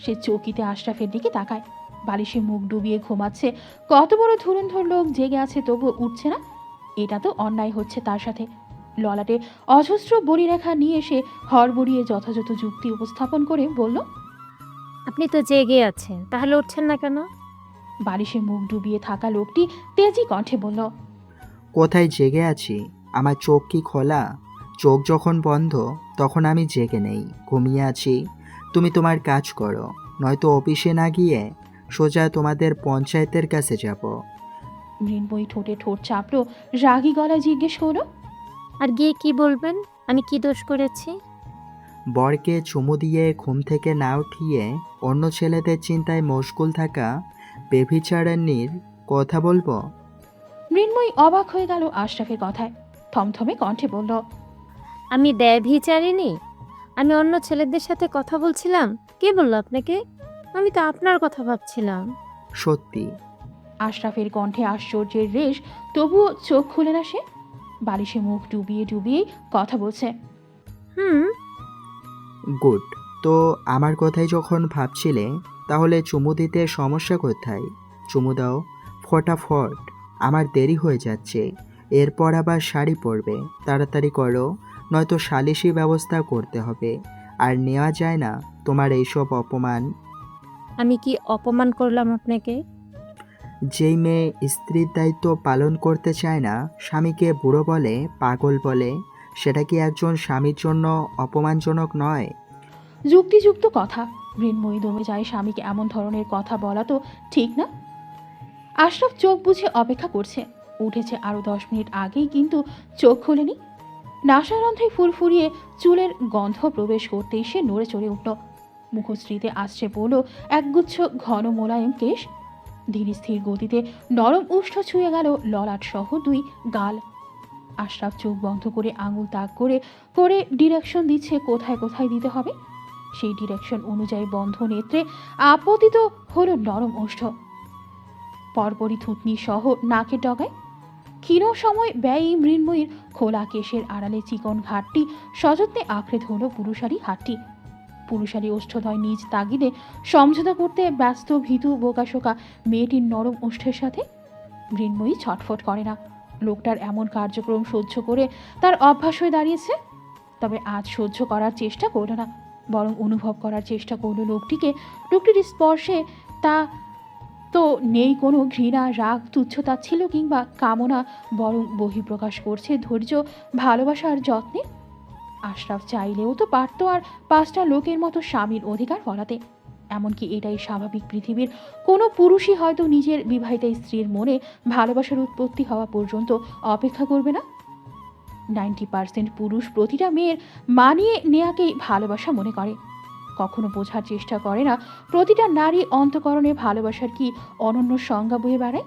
সে চৌকিতে আশরাফের দিকে তাকায়। বালিশে মুখ ডুবিয়ে ঘুমাচ্ছে কত বড় ধুরন্ধর লোক, জেগে আছে তবুও উঠছে না। এটা তো অন্যায় হচ্ছে তার সাথে। ললাটে অজস্র বলিরেখা নিয়ে এসে হড়বড়িয়ে যথাযথ যুক্তি উপস্থাপন করে বলল, আপনি তো জেগে আছেন, তাহলে উঠছেন না কেন? বালিশে মুখ ডুবিয়ে থাকা লোকটি তেজি কণ্ঠে বলল, কোথায় জেগে আছি? আমার চোখ কি খোলা? চোখ যখন বন্ধ তখন আমি জেগে নেই, ঘুমিয়ে আছি। তুমি তোমার কাজ করো, নয়তো অফিসে না গিয়ে সোজা তোমাদের পঞ্চায়েতের কাছে যাব। মৃন্ময়ী ঠোঁটে ঠোঁট চাপড়ো রাগী গলায় জিজ্ঞেস করলো, আর গিয়ে কি বলবেন? আমি কি দোষ করেছি? বরকে চুমু দিয়ে ঘুম থেকে না উঠিয়ে অন্য ছেলেদের চিন্তায় মশগুল থাকা বেভিচারান্নির কথা বলবো? মৃন্ময়ী অবাক হয়ে গেল আশরাফের কথায়। থমথমে কণ্ঠে বলল, আমি ব্যভিচারিণী? আমি অন্য ছেলেদের সাথে কথা বলছিলাম? কে বললো আপনাকে? আমি তো আপনার কথা ভাবছিলাম। সত্যি। আশরাফের কণ্ঠে আশ্চর্যের রেশ, তবুও চোখ খুলে না সে। বালিশে মুখ ডুবিয়ে ডুবিয়ে কথা বলছে। হুম। গুড। তো আমার কথাই যখন ভাবছিলে, তাহলে চুমু দিতে সমস্যা কোথায়? চুমু দাও ফটাফট, আমার দেরি হয়ে যাচ্ছে। এরপর আবার শাড়ি পরবে, তাড়াতাড়ি করো, নয়তো সালিশি ব্যবস্থা করতে হবে। আর নেওয়া যায় না তোমার এইসব অপমান। আমি কি অপমান করলাম আপনাকে? যেই মেয়ে স্ত্রীর দায়িত্ব পালন করতে চায় না, স্বামীকে বুড়ো বলে, পাগল বলে, সেটা কি একজন স্বামীর জন্য অপমানজনক নয়? যুক্তিযুক্ত কথা। মৃন্ময়ী দমে যায়, স্বামীকে এমন ধরনের কথা বলা তো ঠিক না। আশরাফ চোখ বুঝে অপেক্ষা করছে। উঠেছে আরো 10 মিনিট আগেই, কিন্তু চোখ খোলেনি। নাসারন্ধ্রে ফুরফুরিয়ে চুলের গন্ধ প্রবেশ করতেই সে নড়ে চড়ে উঠল। মুখশ্রীতে আসছে পড়ল একগুচ্ছ ঘন মোলায়েম কেশ। ধীর স্থির গতিতে নরম উষ্ঠ ছুঁয়ে গেল ললাট সহ 2 গাল। আশরাফ চোখ বন্ধ করে আঙুল তাক করে করে ডিরেকশন দিচ্ছে কোথায় কোথায় দিতে হবে। সেই ডিরেকশন অনুযায়ী বন্ধ নেত্রে আপতিত হলো নরম ওষ্ঠ। পরপরই থুতনি সহ নাকের ডগায়। ক্ষীণ সময় ব্যয়ী মৃন্ময়ীর খোলা কেশের আড়ালে চিকন ঘাটটি সযত্নে আঁকড়ে ধরল পুরুষালী হাতটি। পুরুষালী ওষ্ঠদয় নিজ তাগিদে সমঝোতা করতে ব্যস্ত ভীতু বোকাশোকা মেয়েটির নরম ওষ্ঠের সাথে। মৃন্ময়ী ছটফট করে না। লোকটার এমন কার্যক্রম সহ্য করে তার অভ্যাস হয়ে দাঁড়িয়েছে। তবে আজ সহ্য করার চেষ্টা করল না, বরং অনুভব করার চেষ্টা করল লোকটির স্পর্শে তা তো নেই কোনো ঘৃণা, রাগ, তুচ্ছতাচ্ছিল্য কিংবা কামনা, বরং বহিঃপ্রকাশ করছে ধৈর্য, ভালোবাসা আর যত্নে। আশরাফ চাইলেও তো পারত আর 5টা লোকের মতো স্বামীর অধিকার ফলাতে। এমনকি এটাই স্বাভাবিক, পৃথিবীর কোনো পুরুষই হয়তো নিজের বিবাহিতা স্ত্রীর মনে ভালোবাসার উৎপত্তি হওয়া পর্যন্ত অপেক্ষা করবে না। 90% পুরুষ প্রতিটা মেয়ের মানিয়ে নেয়াকেই ভালোবাসা মনে করে। কখনো বোঝার চেষ্টা করে না প্রতিটা নারী অন্তঃকরণে ভালোবাসার কি অনন্য সংজ্ঞা বয়ে বেড়ায়,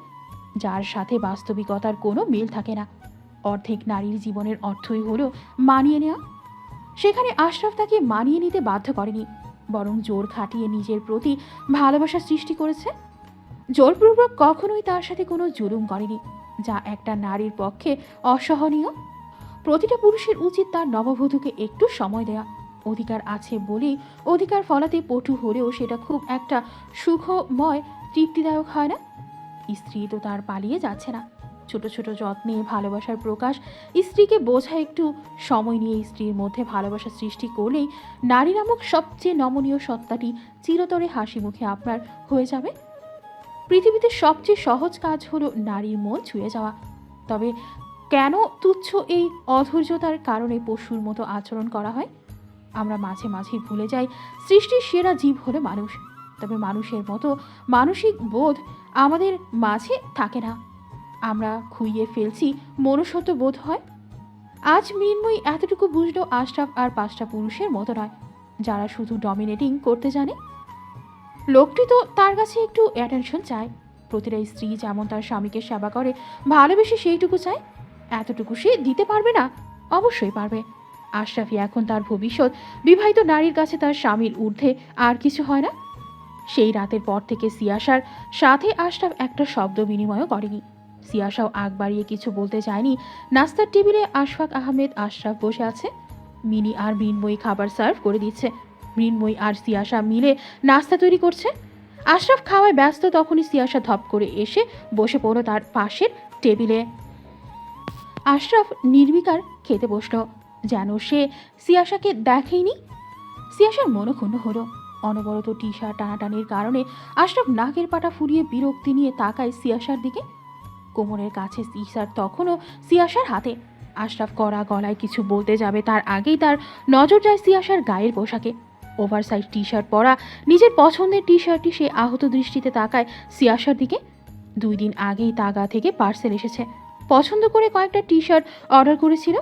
যার সাথে বাস্তবিকতার কোনো মিল থাকে না। অর্ধেক নারীর জীবনের অর্থই হলো মানিয়ে নেওয়া। সেখানে আশরাফ তাকে মানিয়ে নিতে বাধ্য করেনি, বরং জোর খাটিয়ে নিজের প্রতি ভালোবাসা সৃষ্টি করেছে। জোরপূর্বক কখনোই তার সাথে কোনো জুলুম করেনি, যা একটা নারীর পক্ষে অসহনীয়। প্রতিটা পুরুষের উচিত তার নববধূকে একটু সময় দেয়া। অধিকার আছে বলেই অধিকার ফলাতে পটু হলেও সেটা খুব একটা সুখময়, তৃপ্তিদায়ক হয় না। স্ত্রী তো তার পালিয়ে যাচ্ছে না। ছোট ছোট যত্নে ভালোবাসার প্রকাশ, স্ত্রীকে বোঝা, একটু সময় নিয়ে স্ত্রীর মধ্যে ভালোবাসা সৃষ্টি করলেই নারী নামক সবচেয়ে নমনীয় সত্তাটি চিরতরে হাসি মুখে আপনার হয়ে যাবে। পৃথিবীতে সবচেয়ে সহজ কাজ হলো নারীর মন ছুঁয়ে যাওয়া। তবে কেন তুচ্ছ এই অধৈর্যতার কারণে পশুর মতো আচরণ করা হয়? আমরা মাঝে মাঝে ভুলে যাই সৃষ্টির সেরা জীব হলো মানুষ। তবে মানুষের মতো মানসিক বোধ আমাদের মাঝে থাকে না। আমরা খুইয়ে ফেলছি মনুষ্যত্ব বোধ হয়। আজ মৃন্ময়ী এতটুকু বুঝলো, আশরাফ আর 5টা পুরুষের মতো নয়, যারা শুধু ডমিনেটিং করতে জানে। লোকটি তো তার কাছে একটু অ্যাটেনশন চায়। প্রতিটা স্ত্রী যেমন তার স্বামীকে সেবা করে, ভালোবেসে সেইটুকু চায়। এতটুকু সে দিতে পারবে না? অবশ্যই পারবে। আশরাফি এখন তার ভবিষ্যৎ। বিবাহিত নারীর কাছে তার স্বামীর ঊর্ধ্বে আর কিছু হয় না। সেই রাতের পর থেকে সিয়াশার সাথে আশরাফ একটা শব্দ বিনিময়ও করেনি। সিয়াশাও আগ বাড়িয়ে কিছু বলতে চায়নি। নাস্তার টেবিলে আশফাক আহমেদ আশরাফ বসে আছে। মিনি আর মৃন্ময়ী খাবার সার্ভ করে দিচ্ছে। মৃন্ময়ী আর সিয়াশা মিলে নাস্তা তৈরি করছে। আশরাফ খাওয়ায় ব্যস্ত, তখনই সিয়াশা ধপ করে এসে বসে পড়ল তার পাশের টেবিলে। আশরাফ নির্বিকার খেতে বসল, যেন সে সিয়াশাকে দেখেইনি। সিয়াশার মনক্ষুণ্ণ হলো। অনবরত টি শার্ট টানাটানির কারণে আশরাফ নাকের পাটা ফুরিয়ে বিরক্তি নিয়ে তাকায় সিয়াশার দিকে। কোমরের কাছে টি শার্ট তখনও সিয়াশার হাতে। আশরাফ কড়া গলায় কিছু বলতে যাবে, তার আগেই তার নজর যায় সিয়াশার গায়ের পোশাকে। ওভারসাইজ টি শার্ট পরা নিজের পছন্দের টি শার্টটি সে আহত দৃষ্টিতে তাকায় সিয়াশার দিকে। 2 দিন আগেই তাগা থেকে পার্সেল এসেছে। পছন্দ করে কয়েকটা টি শার্ট অর্ডার করেছিল,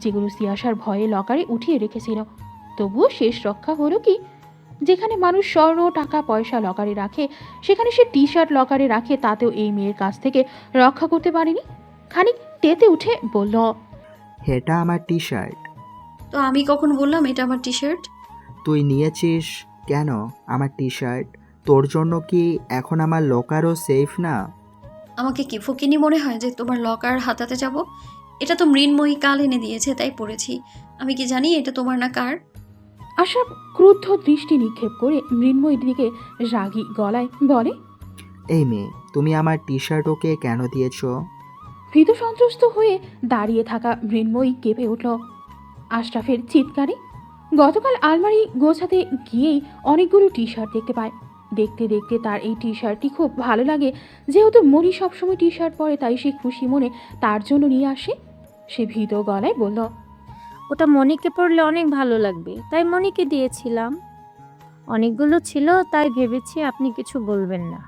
যেগুলো সিয়াশার ভয়ে লকারে উঠিয়ে রেখেছিল। তবুও শেষ রক্ষা হলো কি? যেখানে মানুষ স্বর্ণ টাকা পয়সা লকারে রাখে, সেখানে সে টি শার্ট লকারে রাখে। তাতেও এই মেয়ের কাছ থেকে রক্ষা করতে পারেনি। খানিক তেতে উঠে বলল, এটা আমার টি শার্ট। তো আমি কখন বললাম এটা আমার টি শার্ট? তুই নিয়েছিস কেন আমার টি শার্ট? তোর জন্য কি এখন আমার লকারও সেফ না? আমাকে কি ফকিনি মনে হয় যে তোমার লকার হাতাতে যাব? এটা তো মৃন্ময়ী কাল এনে দিয়েছে, তাই পড়েছি। আমি কি জানি এটা তোমার না কার? আশরাফ ক্রুদ্ধ দৃষ্টি নিক্ষেপ করে মৃন্ময়ীর দিকে রাগী গলায় বলে, এই মেয়ে, তুমি আমার টি শার্ট ওকে কেন দিয়েছো? ভীত সন্ত্রস্ত হয়ে দাঁড়িয়ে থাকা মৃন্ময়ী কেঁপে উঠল আশরাফের চিৎকারে। গতকাল আলমারি গোছাতে গিয়েই অনেকগুলো টি শার্ট দেখতে পায়। দেখতে দেখতে তার এই টি শার্টটি খুব ভালো লাগে। যেহেতু মনি সবসময় টি শার্ট পরে, তাই সে খুশি মনে তার জন্য নিয়ে আসে। সে ভীত গলায় বলল, ওটা মনিকে পড়লে অনেক ভালো লাগবে, তাই মনিকে দিয়েছিলাম। অনেকগুলো ছিল, তাই ভেবেছি আপনি কিছু বলবেন না।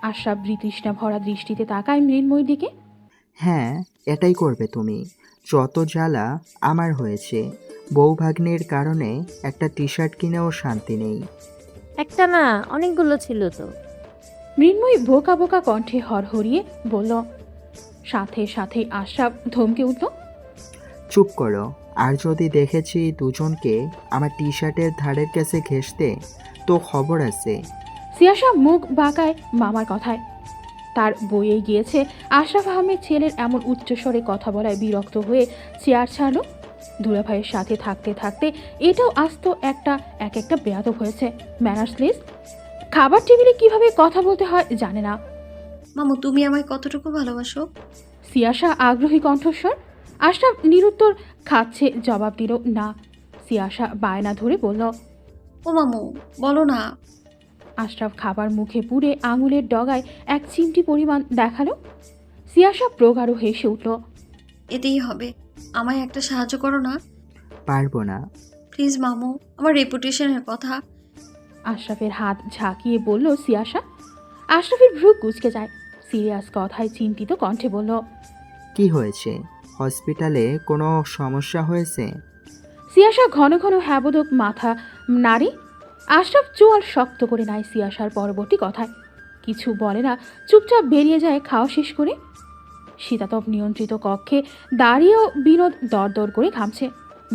আশরাফ বিতৃষ্ণা ভরা দৃষ্টিতে তাকায় মৃন্ময়ীর দিকে। হ্যাঁ, এটাই করবে তুমি। যত জ্বালা আমার হয়েছে, বউ ভাগ্নের কারণে একটা টি শার্ট কিনেও শান্তি নেই। একটা না, অনেকগুলো ছিল তো। মৃন্ময়ী বোকা বোকা কণ্ঠে হরহরিয়ে বলল। সাথে সাথে আশরাফ ধমকে উঠল, চুপ করো। আর যদি দেখেছি দুজনকে আমার টি শার্টের ধারের কাছে ঘেঁষতে, তো খবর আছে। সিয়াশা মুখ বাঁকায় মামার কথায়। তার বইয়ে গিয়েছে। আশরাফ আহমেদ ছেলের এমন উচ্চস্বরে কথা বলায় বিরক্ত হয়ে চেয়ার ছাড়ল। দুলাভাইয়ের সাথে থাকতে থাকতে এটাও আস্ত একটা বেয়াদব হয়েছে। ম্যানার্সলেস। খাবার টেবিলে কিভাবে কথা বলতে হয় জানে না। মামু, তুমি আমায় কতটুকু ভালোবাসো? সিয়াশা আগ্রহী কণ্ঠস্বর। আশরাফ নিরুত্তর খাচ্ছে, জবাব দিল না। সিয়াশা বায়না ধরে বলল, ও মামু, বলো না। আশরাফ খাবার মুখে পুরে আঙুলের ডগায় এক চিমটি পরিমাণ দেখালো। সিয়াশা প্রগাঢ় হেসে উঠল। এতেই হবে। আমায় একটা সাহায্য করো না? পারবো না। প্লিজ মামু, আমার রেপুটেশনের কথা। আশরাফের হাত ঝাঁকিয়ে বলল সিয়াশা। আশরাফের ভ্রু কুঁচকে যায়। সিরিয়াস কথায় চিন্তিত কণ্ঠে বলল, কি হয়েছে? হসপিটালে কোনো সমস্যা হয়েছে? সিয়াশা ঘন ঘন হ্যাবোদক মাথা নাড়ে। আশরাফ চোয়াল শক্ত করে নেয় সিয়াশার পরবর্তী কথায়। কিছু বলে না, চুপচাপ বেরিয়ে যায় খাওয়া শেষ করে। শীতাতপ নিয়ন্ত্রিত কক্ষে দাঁড়িয়েও বিনোদ দরদর করে ঘামছে।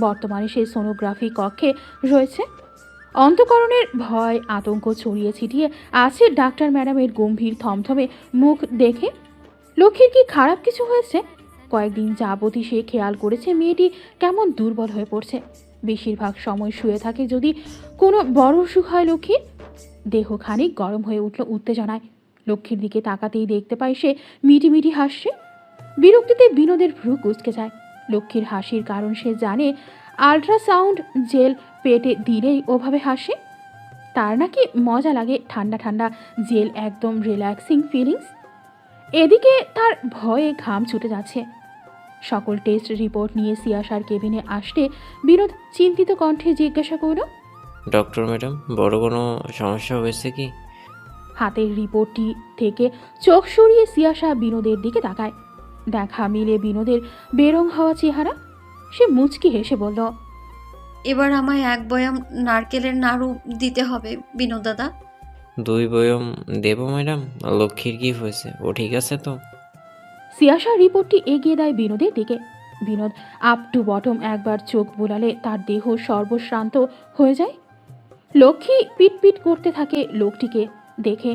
বর্তমানে সে সোনোগ্রাফি কক্ষে রয়েছে। অন্তঃকরণের ভয় আতঙ্ক ছড়িয়ে ছিটিয়ে আছে ডাক্তার ম্যাডামের গম্ভীর থমথমে মুখ দেখে। লক্ষ্মীর কি খারাপ কিছু হয়েছে? কয়েকদিন যাবতই সে খেয়াল করেছে মেয়েটি কেমন দুর্বল হয়ে পড়ছে। বেশিরভাগ সময় শুয়ে থাকে। যদি কোনো বড় অসুখ হয় লক্ষ্মীর। দেহ খানিক গরম হয়ে উঠল উত্তেজনায়। লক্ষ্মীর দিকে তাকাতেই দেখতে পায় সে মিটিমিটি হাসছে। বিরক্তিতে বিনোদের ভ্রু কুঁচকে যায়। লক্ষ্মীর হাসির কারণ সে জানে। আল্ট্রাসাউন্ড জেল পেটে দিলেই ওভাবে হাসে। তার নাকি মজা লাগে। ঠান্ডা ঠান্ডা জেল, একদম রিল্যাক্সিং ফিলিংস। এদিকে তার ভয়ে ঘাম ছুটে যাচ্ছে। সকল টেস্ট রিপোর্ট নিয়ে সিয়াশার কেবিনে আসতে বিনোদ চিন্তিত কণ্ঠে জিজ্ঞাসা করল, ডক্টর ম্যাডাম, বড় কোনো সমস্যা হয়েছে কি? হাতের রিপোর্টটি থেকে চোখ সরিয়ে সিয়াশা বিনোদের দিকে তাকায়। দেখা মিলে বিনোদের বেরং হওয়া চেহারা। সে মুচকি হেসে বলল, এবার আমায় 1 বয়াম নারকেলের নাড়ু দিতে হবে বিনোদ দাদা। 2 বয়ম দেবো ম্যাডাম? লক্ষ্মীর কি হয়েছে, ও ঠিক আছে তো? সিয়াশা রিপোর্টটি এগিয়ে দেয় বিনোদের দিকে। বিনোদ আপ টু বটম একবার চোখ বোলালে তার দেহ সর্বশ্রান্ত হয়ে যায়। লক্ষ্মী পিটপিট করতে থাকে লোকটিকে দেখে।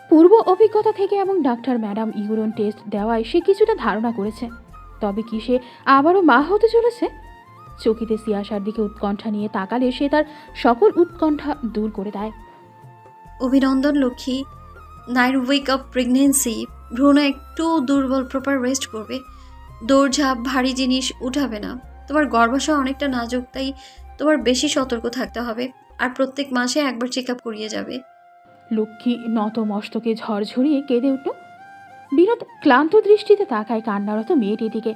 পূর্ব অভিজ্ঞতা থেকে এবং ডাক্তার ম্যাডাম ইউরিন টেস্ট দেওয়ায় সে কিছুটা ধারণা করেছে। তবে কি সে আবারও মা হতে চলেছে? চকিতে সিয়াশার দিকে উৎকণ্ঠা নিয়ে তাকালে সে তার সকল উৎকণ্ঠা দূর করে দেয়। অভিনন্দন লক্ষ্মী। 9 উইক অফ প্রেগনেন্সি, ভ্রূণ একটু দুর্বল, প্রপার রেস্ট করবে, দৌড়ঝাঁপ ভারী জিনিস উঠাবে না। তোমার গর্ভাশয় অনেকটা নাজুক, তাই তোমার বেশি সতর্ক থাকতে হবে। আর প্রত্যেক মাসে একবার চেক আপ করিয়ে যাবে। লক্ষ্মী নত মস্তকে ঝরঝরিয়ে কেঁদে উঠল। বিনোদ ক্লান্ত দৃষ্টিতে তাকায় কান্নারত মেয়েটির দিকে।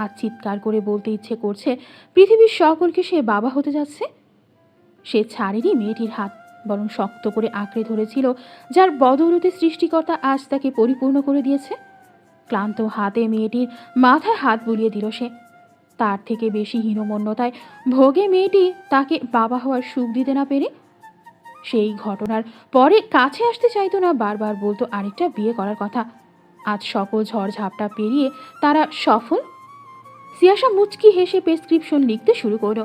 আর চিৎকার করে বলতে ইচ্ছে করছে পৃথিবীর সকলকে সে বাবা হতে যাচ্ছে। সে ছাড়েনি মেয়েটির হাত, বরং শক্ত করে আঁকড়ে ধরেছিল, যার বদৌলতে সৃষ্টিকর্তা আজ তাকে পরিপূর্ণ করে দিয়েছে। ক্লান্ত হাতে মেয়েটির মাথায় হাত বুলিয়ে দিল সে। তার থেকে বেশি হীনমন্যতায় ভোগে মেয়েটি তাকে বাবা হওয়ার সুখ দিতে না পেরে। সেই ঘটনার পরে কাছে আসতে চাইতো না, বারবার বলতো আরেকটা বিয়ে করার কথা। আজ সকল ঝড়ঝাপটা পেরিয়ে তারা সফল। সিয়াশা মুচকি হেসে প্রেসক্রিপশন লিখতে শুরু করলো।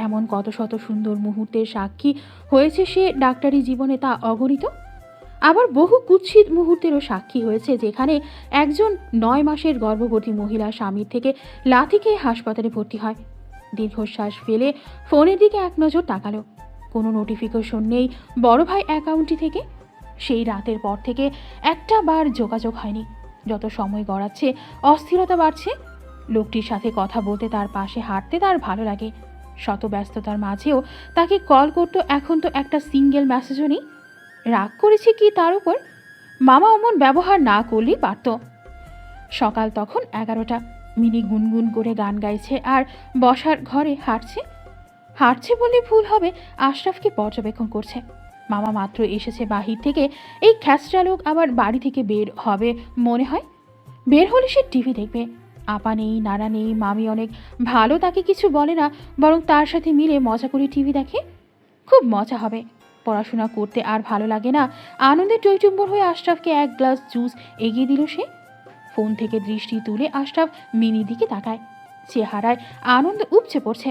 এমন কত শত সুন্দর মুহূর্তের সাক্ষী হয়েছে সে ডাক্তারি জীবনে, তা অগণিত। আবার বহু কুৎসিত মুহূর্তেরও সাক্ষী হয়েছে, যেখানে একজন 9 মাসের গর্ভবতী মহিলা স্বামীর থেকে লাথি খেয়ে হাসপাতালে ভর্তি হয়। দীর্ঘশ্বাস ফেলে ফোনের দিকে এক নজর তাকালো। কোনো নোটিফিকেশন নেই বড় ভাই অ্যাকাউন্টটি থেকে। সেই রাতের পর থেকে একটা বার যোগাযোগ হয়নি। যত সময় গড়াচ্ছে অস্থিরতা বাড়ছে। লোকটির সাথে কথা বলতে, তার পাশে হাঁটতে তার ভালো লাগে। শত ব্যস্ততার মাঝেও তাকে কল করতো, এখন তো একটা সিঙ্গেল মেসেজও নেই। রাগ করেছে কি তার উপর? মামা অমন ব্যবহার না করলেই পারত। সকাল তখন 11টা। মিনি গুনগুন করে গান গাইছে আর বসার ঘরে হাঁটছে বললে ভুল হবে, আশরাফকে পর্যবেক্ষণ করছে। মামা মাত্র এসেছে বাহির থেকে। এই খ্যাচরা লোক আবার বাড়ি থেকে বের হবে মনে হয়। বের হলে সে টিভি দেখবে। আপা নেই, নানা নেই, মামি অনেক ভালো, তাকে কিছু বলে না, বরং তার সাথে মিলে মজা করে টিভি দেখে। খুব মজা হবে। পড়াশোনা করতে আর ভালো লাগে না। আনন্দে টইটুম্বর হয়ে আশরাফকে এক গ্লাস জুস এগিয়ে দিল সে। ফোন থেকে দৃষ্টি তুলে আশরাফ মিনির দিকে তাকায়। চেহারায় আনন্দ উপচে পড়ছে।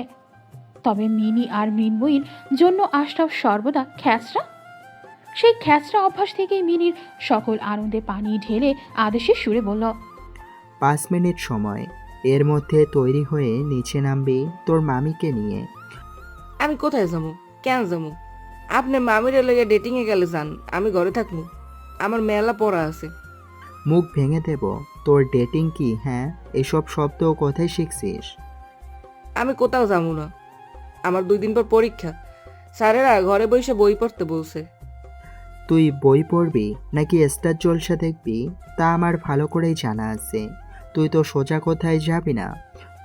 তবে মিনি আর মৃন্ময়ীর জন্য আশরাফ সর্বদা খ্যাচরা। সেই খ্যাচরা অভ্যাস থেকেই মিনির সকল আনন্দে পানি ঢেলে আদেশের সুরে বলল, 5 মিনিট সময়, এর মধ্যে তৈরি হয়ে নিচে নামবি তোর মামিকে নিয়ে। আমি কোথায় যাবো, কেন যাবো? আপনি মামিরে লইয়া ডেটিংয়ে গেলে যান, আমি ঘরে থাকবো। আমার মেলা পড়া আছে। মুখ ভেঙে দেব। তোর ডেটিং কি? হ্যাঁ, এসব শব্দ কোথায় শিখছিস? আমি কোথাও যাবো না। আমার 2 দিন পর পরীক্ষা। স্যারেরা ঘরে বসে বই পড়তে বলছে। তুই বই পড়বি নাকি স্টার জলসা দেখবি তা আমার ভালো করেই জানা আছে। তুই তো সোজা কোথায় যাবি না।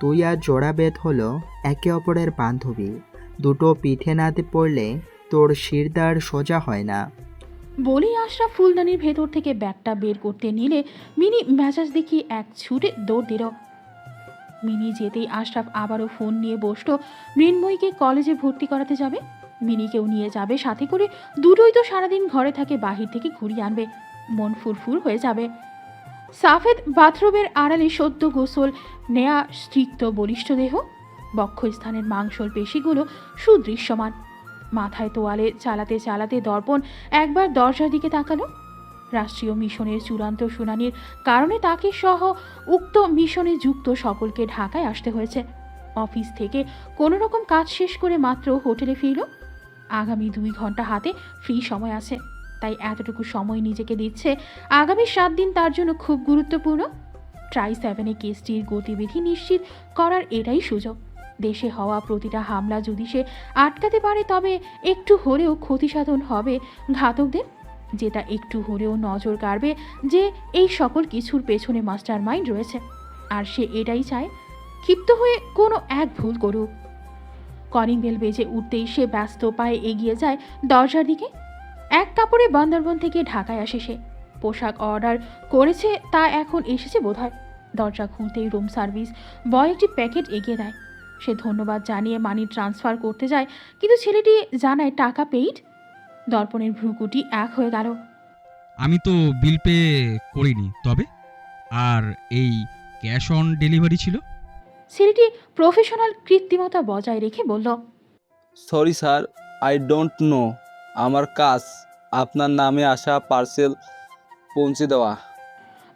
তুই আর জোড়াবেদ হলো একে অপরের বান্ধবী। দুটো পিঠে নাতে পড়লে তোর শিরদার সোজা হয় না। বলেই আশরাফ ফুলদানির ভেতর থেকে ব্যাগটা বের করতে নিলে মিনি মেজাজ দেখিয়ে এক ছুটে দৌড় দিল। মিনি যেতেই আশরাফ আবারও ফোন নিয়ে বসলো। মৃন্ময়ীকে কলেজে ভর্তি করাতে যাবে, মিনিকেও নিয়ে যাবে সাথে করে। দুটোই তো সারাদিন ঘরে থাকে, বাহির থেকে ঘুরিয়ে আনবে। মন ফুরফুর হয়ে যাবে। সাফেদ বাথরুমের আড়ালে সদ্য গোসল নেয়া স্ত্রিক্ত বলিষ্ঠ দেহ, বক্ষস্থানের মাংসল পেশিগুলো সুদৃশ্যমান। মাথায় তোয়ালে চালাতে চালাতে দর্পণ একবার দরজার দিকে তাকালো। রাষ্ট্রীয় মিশনের চূড়ান্ত শুনানির কারণে তাকে সহ উক্ত মিশনে যুক্ত সকলকে ঢাকায় আসতে হয়েছে। অফিস থেকে কোনো রকম কাজ শেষ করে মাত্র হোটেলে ফিরল। আগামী 2 ঘন্টা হাতে ফ্রি সময় আছে, তাই এতটুকু সময় নিজেকে দিচ্ছে। আগামী 7 দিন তার জন্য খুব গুরুত্বপূর্ণ। ট্রাই-7 কেসটির গতিবিধি নিশ্চিত করার এটাই সুযোগ। দেশে হওয়া প্রতিটা হামলা যদি সে আটকাতে পারে, তবে একটু হলেও ক্ষতিসাধন হবে ঘাতকদের। যেটা একটু হলেও নজর কাড়বে যে এই সকল কিছুর পেছনে মাস্টার মাইন্ড রয়েছে, আর সে এটাই চায় ক্ষিপ্ত হয়ে কোনো এক ভুল করুক। কলিং বেল বেজে উঠতেই সে ব্যস্ত পায়ে এগিয়ে যায় দরজার দিকে। এক কাপড়ে বান্দরবন থেকে ঢাকায় আসে সে। পোশাক অর্ডার করেছে, তা এখন এসেছে বোধহয়। দরজা খুলতেই রুম সার্ভিস বয় একটি প্যাকেট এগিয়ে দেয়। সে ধন্যবাদ জানিয়ে মানি ট্রান্সফার করতে যায়, কিন্তু ছেলেটি জানায় টাকা পেইড। দর্পণের ভ্রুকুটি এক হয়ে গেল। আমি তো বিল পে করিনি, তবে আর এই ক্যাশ অন ডেলিভারি ছিল। ছেলেটি প্রফেশনাল কৃত্রিমতা বজায় রেখে বলল, sorry sir, I don't know. আমার কাজ আপনার নামে আসা পার্সেল পৌঁছে দেওয়া।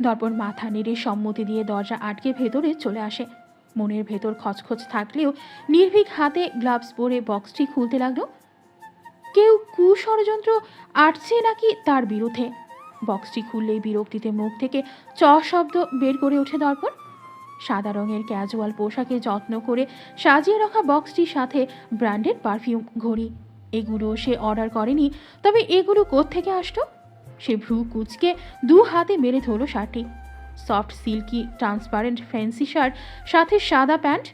দর্পণ মাথা নেড়ে সম্মতি দিয়ে দরজা আটকে ভেতরে চলে আসে। মনের ভেতর খচখচ থাকলেও নির্ভীক হাতে গ্লাভস পরে বক্সটি খুলতে লাগলো। কেউ কুষড়যন্ত্র আটছে নাকি তার বিরুদ্ধে। বক্সটি খুললেই বিরক্তিতে মুখ থেকে চ শব্দ বের করে ওঠে দর্পণ। সাদা রঙের ক্যাজুয়াল পোশাকে যত্ন করে সাজিয়ে রাখা বক্সটির সাথে ব্র্যান্ডেড পারফিউম, ঘড়ি, এগুলো সে অর্ডার করেনি। তবে এগুলো কোত্থেকে আসতো? সে ভ্রু কুচকে দু হাতে মেরে ধরল শার্টটি। Soft silky transparent fancy shirt, সাথে সাদা প্যান্ট।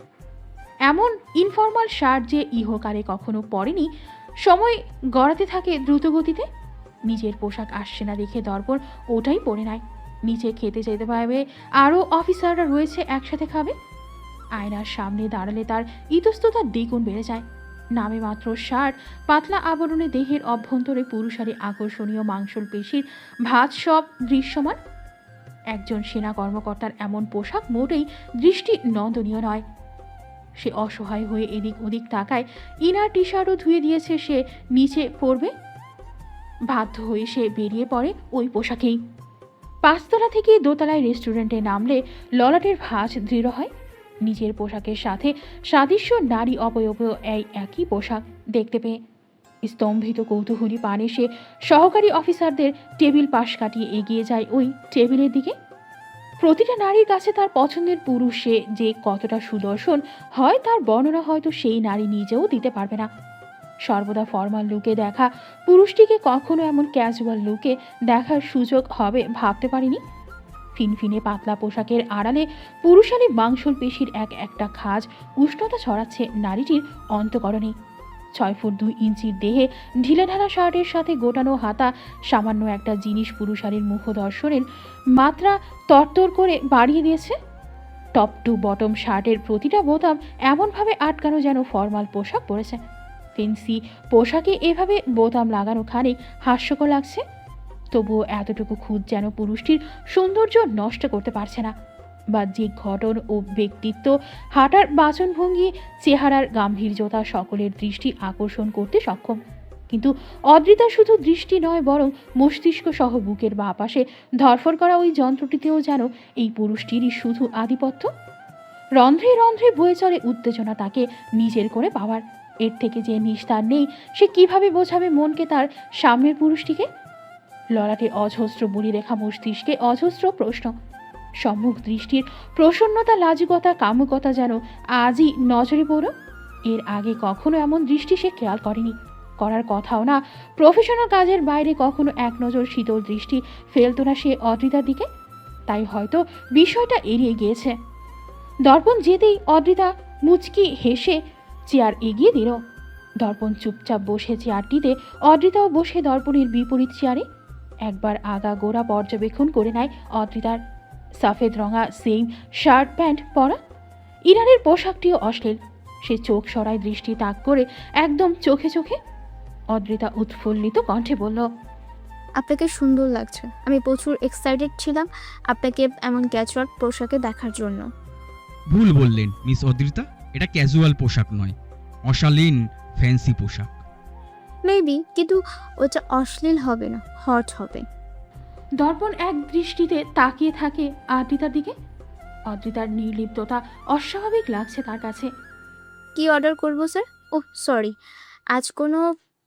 এমন ইনফর্মাল শার্ট যে ইহকালে কখনো পরেনি। সময় গড়াতে থাকে দ্রুত গতিতে। নিজের পোশাক আসছে না দেখে দর্পণ ওটাই পরে নেয়। নিচে খেতে যেতে পারবে, আরও অফিসাররা রয়েছে, একসাথে খাবে। আয়নার সামনে দাঁড়ালে তার ইতস্ততা দ্বিগুণ বেড়ে যায়। নামে মাত্র শার্ট, পাতলা আবরণে দেহের অভ্যন্তরে পুরুষালী আকর্ষণীয় মাংসল পেশির ভাঁজ সব দৃশ্যমান। একজন সেনা কর্মকর্তার এমন পোশাক মোটেই দৃষ্টি নন্দনীয় নয়। সে অসহায় হয়ে এদিক ওদিক তাকায়। ইনার টি শার্টও ধুয়ে দিয়েছে সে, নিচে পড়বে। বাধ্য হয়ে সে বেরিয়ে পড়ে ওই পোশাকেই। 5 তলা থেকে দোতলায় রেস্টুরেন্টে নামলে ললাটের ভাঁজ দৃঢ় হয়। নিজের পোশাকের সাথে সাদৃশ্য নারী অবয়বেও এই একই পোশাক দেখতে পেয়ে স্তম্ভিত কৌতূহলী পানে সে সহকারী অফিসারদের টেবিল পাশ কাটিয়ে এগিয়ে যায় ওই টেবিলের দিকে। প্রতিটা নারীর কাছে তার পছন্দের পুরুষ সে যে কতটা সুদর্শন হয় তার বর্ণনা হয়তো সেই নারী নিজেও দিতে পারবে না। সর্বদা ফর্মাল লুকে দেখা পুরুষটিকে কখনো এমন ক্যাজুয়াল লুকে দেখার সুযোগ হবে ভাবতে পারিনি। ফিনফিনে পাতলা পোশাকের আড়ালে পুরুষালী মাংসল পেশির এক একটা খাজ উষ্ণতা ছড়াচ্ছে নারীটির অন্তঃকরণে। 6 ফুট 2 ইঞ্চির দেহে ঢিলেঢালা শার্টের সাথে গোটানো হাতা সামান্য একটা জিনিস পুরুষালীর মুখদর্শনের মাত্রা তরতর করে বাড়িয়ে দিয়েছে। টপ টু বটম শার্টের প্রতিটা বোতাম এমনভাবে আটকানো যেন ফর্মাল পোশাক পরেছে। ফেন্সি পোশাকে এভাবে বোতাম লাগানো খানিক হাস্যকর লাগছে। তবুও এতটুকু খুঁত যেন পুরুষটির সৌন্দর্য নষ্ট করতে পারছে না। বাহ্যিক গঠন ও ব্যক্তিত্ব, হাঁটার বাচনভঙ্গি, চেহারার গাম্ভীর্যতা সকলের দৃষ্টি আকর্ষণ করতে সক্ষম। কিন্তু অদ্রিতা শুধু দৃষ্টি নয়, বরং মস্তিষ্ক সহ বুকের বাঁ পাশে ধরফর করা ওই যন্ত্রটিতেও যেন এই পুরুষটিরই শুধু আধিপত্য। রন্ধ্রে রন্ধ্রে বয়ে চলে উত্তেজনা তাকে নিজের করে পাওয়ার। এর থেকে যে নিস্তার নেই, সে কিভাবে বোঝাবে মনকে তার সামনের পুরুষটিকে? ললাটে অজস্র বলি রেখা, মস্তিষ্কে অজস্র প্রশ্ন। সম্মুখ দৃষ্টির প্রসন্নতা, লাজুকতা, কামুকতা যেন আজই নজরে পড়ল। এর আগে কখনো এমন দৃষ্টি সে খেয়াল করেনি, করার কথাও না। প্রফেশনাল কাজের বাইরে কখনো এক নজর শীতল দৃষ্টি ফেলত না সে অদ্রিতার দিকে। তাই হয়তো বিষয়টা এড়িয়ে গিয়েছে। দর্পণ যেতেই অদ্রিতা মুচকি হেসে চেয়ার এগিয়ে দিল। দর্পণ চুপচাপ বসে চেয়ারটিতে, অদ্রিতাও বসে দর্পণের বিপরীত চেয়ারে। একবার আগা গোড়া পর্যবেক্ষণ করে নেয় অদ্রিতার। সাফেদ রঙা সেম শার্ট প্যান্ট পরা, ইরানের পোশাকটিও অশ্লীল। সে চোখ সরায়, দৃষ্টি তাক করে একদম চোখে চোখে। অদ্রিতা উৎফুল্লিত কণ্ঠে বলল, আপনাকে সুন্দর লাগছে। আমি প্রচুর এক্সাইটেড ছিলাম আপনাকে এমন ক্যাজুয়াল পোশাকে দেখার জন্য। ভুল বললেন মিস অদ্রিতা, এটা ক্যাজুয়াল পোশাক নয়, অশালীন ফ্যান্সি পোশাক। মেবি, কিন্তু ওটা অশ্লীল হবে না, হট হবে। দর্পণ এক দৃষ্টিতে তাকিয়ে থাকে অদ্রিতার দিকে। অদ্রিতার নির্লিপ্ততা অস্বাভাবিক লাগছে তার কাছে। কি অর্ডার করব স্যার? ওহ সরি, আজ কোনো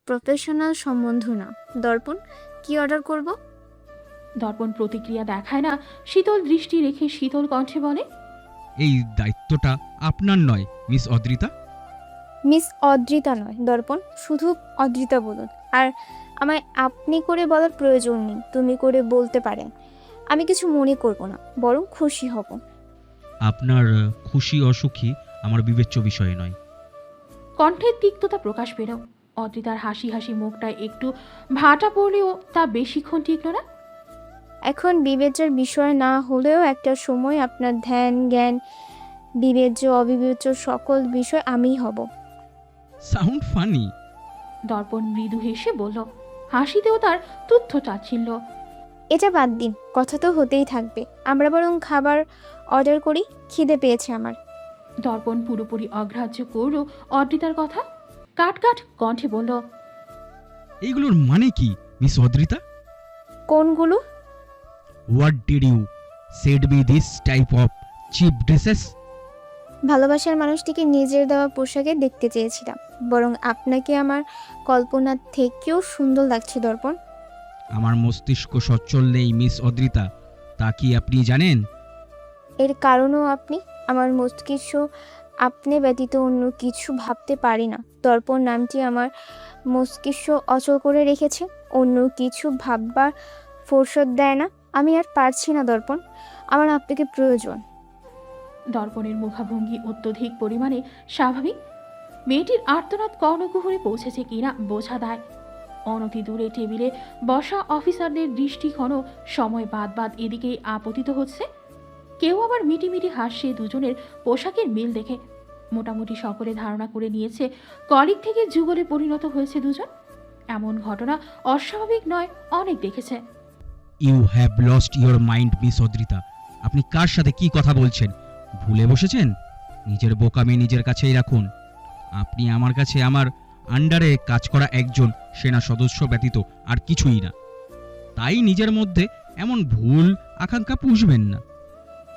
প্রফেশনাল সম্বন্ধ না। দর্পণ, কি অর্ডার করব? দর্পণ প্রতিক্রিয়া দেখায় না, শীতল দৃষ্টি রেখে শীতল কণ্ঠে বলে, এই দায়িত্বটা আপনার নয় মিস অদ্রিতা। মিস অদ্রিতা নয় দর্পণ, শুধু অদ্রিতা বলুন। আর আমায় আপনি করে বলার প্রয়োজন নেই, তুমি করে বলতে পারেন। আমি কিছু মনে করব না, বরং খুশি হব। আপনার খুশি অসুখী আমার বিবেচ্য বিষয় নয়। কণ্ঠের তিক্ততা প্রকাশ পেল। অদ্রিতার হাসি হাসি মুখটায় একটু ভাটা পড়লেও তা বেশিক্ষণ টিকল না। এখন বিবেচ্যের বিষয় না হলেও একটা সময় আপনার ধ্যান জ্ঞান, বিবেচ্য অবিবেচ্য সকল বিষয় আমিই হব। Sound funny. দর্পণ মৃদু হেসে বলল, হাসিতেও তার তুচ্ছ চাচ্ছিল্য। এটা বাদ দিন, কথা তো হতেই থাকবে। আমরা বরং খাবার অর্ডার করি, খিদে পেয়েছে আমার। দর্পণ পুরোপুরি অগ্রাহ্য করল অদ্রিতার কথা। কাট কাট কণ্ঠে বলল, এইগুলোর মানে কি মিস অদ্রিতা? কোনগুলো? What did you said me this type of cheap dresses? ভালোবাসার মানুষটিকে নিজের দেওয়া পোশাকে দেখতে চেয়েছিলাম, বরং আপনাকে আমার কল্পনার থেকেও সুন্দর লাগছে দর্পণ। আমার মস্তিষ্ক সচ্ছল নেই মিস অদ্রিতা, তা কি আপনি জানেন? এর কারণও আপনি। আমার মস্তিষ্ক আপনি ব্যতীত অন্য কিছু ভাবতে পারি না। দর্পণ নামটি আমার মস্তিষ্ক অচল করে রেখেছে, অন্য কিছু ভাববার ফুরসত দেয় না। আমি আর পারছি না দর্পণ, আমার আপনাকে প্রয়োজন। দর্পণের মুখাভঙ্গি অত্যধিক পরিমাণে স্বাভাবিক। মেয়েটির আর্তনাদ কর্ণকুহরে পৌঁছেছে কিনা বোঝা দেয়। অনতি দূরে টেবিলে বসা অফিসারদের দৃষ্টিক্ষণ সময় বাদ বাদ এদিকেই আপতিত হচ্ছে। কেউ আবার মিটিমিটি হাসছে দুজনের পোশাকের মিল দেখে। মোটামুটি সকলে ধারণা করে নিয়েছে কলিগ থেকে যুগলে পরিণত হয়েছে দুজন। এমন ঘটনা অস্বাভাবিক নয়, অনেক দেখেছে। You have lost your mind miss Adrita. আপনি কার সাথে কি কথা বলছেন? ভুলে বসেছেন? নিজের বোকামি নিজের কাছেই রাখুন। আপনি আমার কাছে আমার আন্ডারে কাজ করা একজন সেনা সদস্য ব্যতীত আর কিছুই না। তাই নিজের মধ্যে এমন ভুল আকাঙ্ক্ষা পুষবেন না।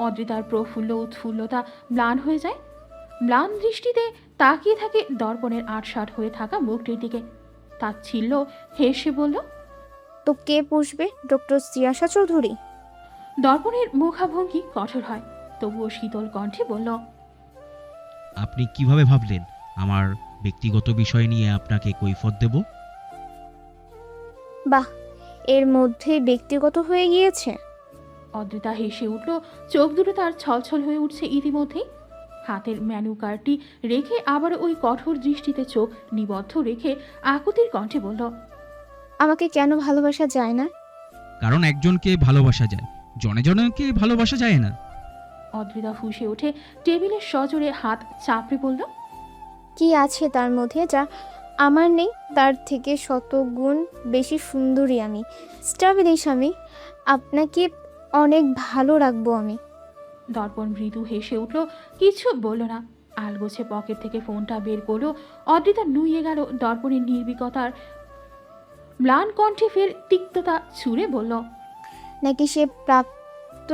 অদ্রিতার প্রফুল্ল উৎফুল্লতা ম্লান হয়ে যায়। ম্লান দৃষ্টিতে তাকিয়ে থাকে দর্পণের আটসাট হয়ে থাকা মুখটির দিকে। তাচ্ছিল্য হেসে বলল, তো কে পুষবে? ডক্টর সিয়াসা চৌধুরী? দর্পণের মুখাভঙ্গি কঠোর হয়, তবুও শীতল কণ্ঠে বলল, আপনি কিভাবে ভাবলেন আমার ব্যক্তিগত বিষয় নিয়ে আপনাকে কৈফত দেব? বাহ, এর মধ্যে ব্যক্তিগত হয়ে গিয়েছে। অদ্রিতা হেসে উঠল, চোখ দুটো তার ছলছল হয়ে উঠছে ইতিমধ্যেই। হাতের মেনু কার্ডটি রেখে আবার ওই কঠোর দৃষ্টিতে চোখ নিবদ্ধ রেখে আকুতির কণ্ঠে বলল, আমাকে কেন ভালোবাসা যায় না? কারণ একজনকে ভালোবাসা যায়, জনে জনকে ভালোবাসা যায় না। অদ্রিতা ফুঁসে উঠে টেবিলের সজোরে হাত চাপড়ে বলল, কি আছে তার মধ্যে যা আমার নেই? তার থেকে শত গুণ বেশি সুন্দরী আমি। স্টাবলিশ আমি। আপনাকে অনেক ভালো রাখবো আমি। দর্পণ মৃদু হেসে উঠল, কিছু বলল না। আলগোছে পকেট থেকে ফোনটা বের করলো। অদ্রিতা নুইয়ে গেল দর্পণের নির্ভীকতার। ম্লান কণ্ঠে ফের তিক্ততা ছুঁড়ে বলল, নাকি সে প্রাপ্ত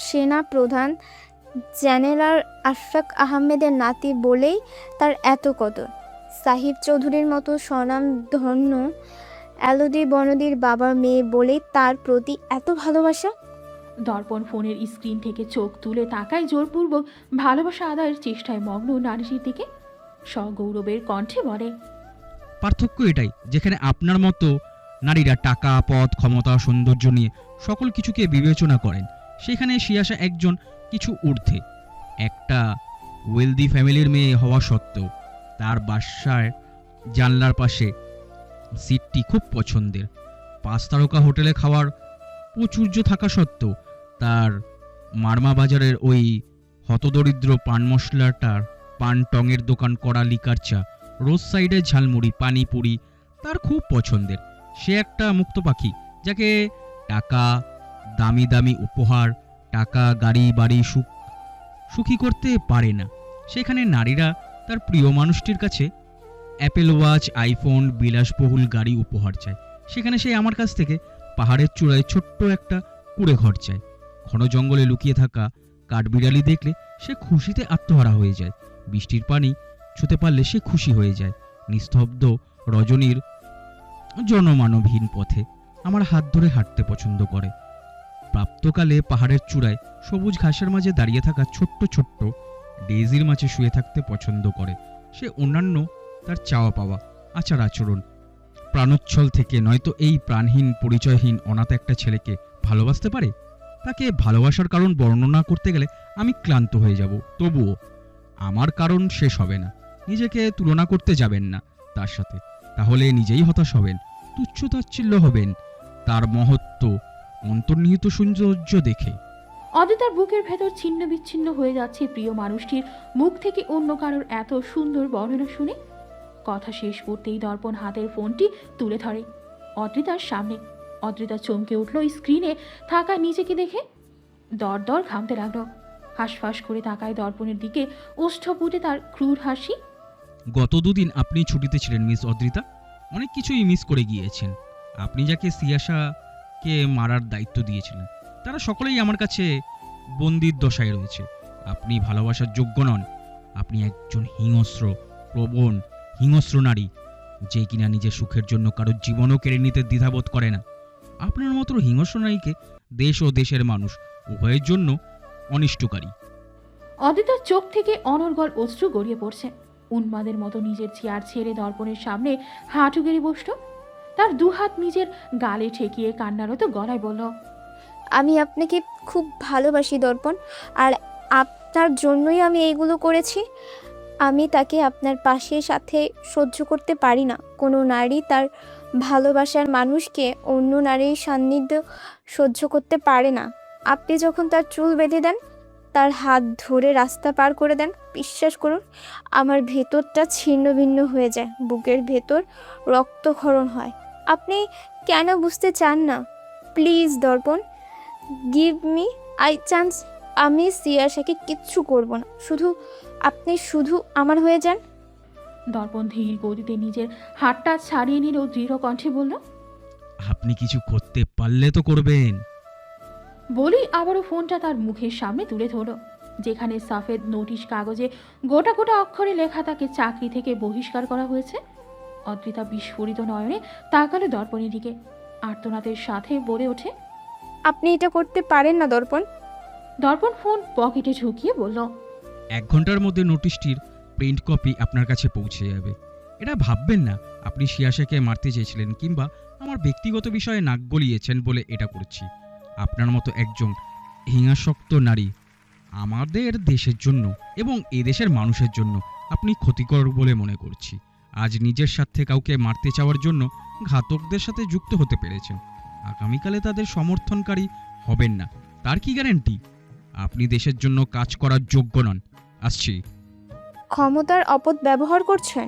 সেনা প্রধান জেনারেল আশফাক আহমেদের নাতি বলেই তার এত কদর? সাহিব চৌধুরীর মতো স্বনামধন্য এলদি বনদির বাবার মেয়ে বলেই তার প্রতি এত ভালোবাসা? দর্পণ ফোনের স্ক্রিন থেকে চোখ তুলে তাকায় জোরপূর্বক ভালোবাসা আদায়ের চেষ্টায় মগ্ন নারীটির দিকে। সগৌরবের কণ্ঠে বলে, পার্থক্য এটাই, যেখানে আপনার মতো নারীরা টাকা, পদ, ক্ষমতা, সৌন্দর্য নিয়ে সকল কিছুকে বিবেচনা করেন, সেখানে সিয়াসা একজন কিছু ঊর্ধ্বে। একটা ওয়েলদি ফ্যামিলির মেয়ে হওয়া সত্ত্বেও তার বাসায় জানলার পাশে সিটটি খুব পছন্দের। 5 তারকা হোটেলে খাওয়ার প্রাচুর্য থাকা সত্ত্বেও তার মারমা বাজারের ওই হতদরিদ্র পান মশলাটার পান টঙের দোকান করা লিকার চা, রোড সাইডে ঝালমুড়ি, পানিপুরি তার খুব পছন্দের। সে একটা মুক্ত পাখি, যাকে টাকা, দামি দামি উপহার, টাকা, গাড়ি, বাড়ি সুখী করতে পারে না। সেখানে নারীরা তার প্রিয় মানুষটির কাছে অ্যাপেল ওয়াচ, আইফোন, বিলাসবহুল গাড়ি উপহার চায়। সেখানে সে আমার কাছ থেকে পাহাড়ের চূড়ায় ছোট্ট একটা কুঁড়ে ঘর চায়। ঘন জঙ্গলে লুকিয়ে থাকা কাঠবিড়ালি দেখলে সে খুশিতে আত্মহারা হয়ে যায়। বৃষ্টির পানি ছুঁতে পারলে সে খুশি হয়ে যায়। নিস্তব্ধ রজনীর জনমানবহীন পথে আমার হাত ধরে হাঁটতে পছন্দ করে। প্রাপ্তকালে পাহাড়ের চূড়ায় সবুজ ঘাসের মাঝে দাঁড়িয়ে থাকা ছোট্ট ছোট্ট ডেজির মাঝে শুয়ে থাকতে পছন্দ করে। সে অন্যান্য তার চাওয়া পাওয়া, আচার আচরণ, প্রাণোচ্ছল থেকে নয়তো এই প্রাণহীন, পরিচয়হীন অনাথ একটা ছেলেকে ভালোবাসতে পারে। তাকে ভালোবাসার কারণ বর্ণনা করতে গেলে আমি ক্লান্ত হয়ে যাব। তবুও আমার কারণ শেষ হবে না। নিজেকে তুলনা করতে যাবেন না তার সাথে, তাহলে নিজেই হতাশ হবেন, তুচ্ছ তাচ্ছিল্য হবেন তার মহত্ব, অন্তর্নিহিত সৌন্দর্য দেখে। অদ্রিতার বুকের ভেতর ছিন্ন বিচ্ছিন্ন হয়ে যাচ্ছে প্রিয় মানুষটির মুখ থেকে অন্য কারোর এত সুন্দর বর্ণনা শুনে। কথা শেষ করতেই দর্পণ হাতের ফোনটি তুলে ধরে। অদ্রিতার সামনে। অদ্রিতা চমকে উঠল স্ক্রিনে থাকা নিজেকে দেখে। দর দর ঘামতে লাগলো। হাঁসফাঁস করে তাকায় দর্পণের দিকে, ওষ্ঠ ফুটে তার ক্রূর হাসি। গত দুদিন আপনি ছুটিতে ছিলেন মিস অদ্রিতা, অনেক কিছুই মিস করে গিয়েছেন। আপনি যাকে সিয়াশাকে মারার দায়িত্ব দিয়েছিলেন তারা সকলেই আমার কাছে বন্দির দশায় রয়েছে। আপনি ভালোবাসার যোগ্য নন। আপনি একজন হিংস্র, প্রবণ, হিংস্র নারী, যে কিনা নিজের সুখের জন্য কারোর জীবনও কেড়ে নিতে দ্বিধাবোধ করে না। আপনার মতো হিংস্র নারীকে দেশ ও দেশের মানুষ উভয়ের জন্য অনিষ্টকারী। অদ্রিতার চোখ থেকে অনর্গল অশ্রু গড়িয়ে পড়ছে। উন্মাদের মতো নিজের চেয়ার ছেড়ে দর্পণের সামনে হাঁটু গেড়ে বসল। তার দুহাত নিজের গালে ঠেকিয়ে কান্নারত গলায় বলল, আমি আপনাকে খুব ভালোবাসি দর্পণ, আর আপনার জন্যই আমি এইগুলো করেছি। আমি তাকে আপনার পাশে সাথে সহ্য করতে পারি না। কোনো নারী তার ভালোবাসার মানুষকে অন্য নারীর সান্নিধ্য সহ্য করতে পারে না। আপনি যখন তার চুল বেঁধে দেন, তার হাত ধরে রাস্তা পার করে দেন, বিশ্বাস করুন আমার ভেতরটা ছিন্ন ভিন্ন হয়ে যায়, বুকের ভেতর রক্তক্ষরণ হয়। আপনি কেন বুঝতে চান না? Please Darpan, give me I chance. আমি সিয়াশাকে কিচ্ছু করব না, আপনি শুধু আমার হয়ে যান। দর্পণ ধীর গতিতে নিজের হাতটা ছাড়িয়ে নিল, দৃঢ় কণ্ঠে বলল, আপনি কিছু করতে পারলে তো করবেন। বলেই আবারও ফোনটা তার মুখের সামনে তুলে ধরল, যেখানে সাফেদ নোটিশ কাগজে গোটা গোটা অক্ষরে লেখা তাকে চাকরি থেকে বহিষ্কার করা হয়েছে। অদ্রিতা বিস্ফোরিত নয়নে তাকালো দর্পণের দিকে, আর্তনাদের সাথে বলে ওঠে, আপনি এটা করতে পারেন না দর্পণ। দর্পণ ফোন পকেটে ঢুকিয়ে বলল, 1 ঘন্টার মধ্যে নোটিশটির প্রিন্ট কপি আপনার কাছে পৌঁছে যাবে। এটা ভাববেন না আপনি সিয়াশাকে মারতে চেয়েছিলেন কিংবা আমার ব্যক্তিগত বিষয়ে নাক গলিয়েছেন বলে এটা করছি। আপনার মতো একজন হিংসাসক্ত নারী আমাদের দেশের জন্য এবং এদেশের মানুষের জন্য আপনি ক্ষতিকর বলে মনে করছি। আজ নিজের স্বার্থে কাউকে মারতে চাওয়ার জন্য ঘাতকদের সাথে যুক্ত হতে পেরেছেন। আগামীকালে তাদের সমর্থনকারী হবেন না, তার কি গ্যারান্টি? আপনি দেশের জন্য কাজ করার যোগ্য নন। আসছি। ক্ষমতার অপব্যবহার করছেন।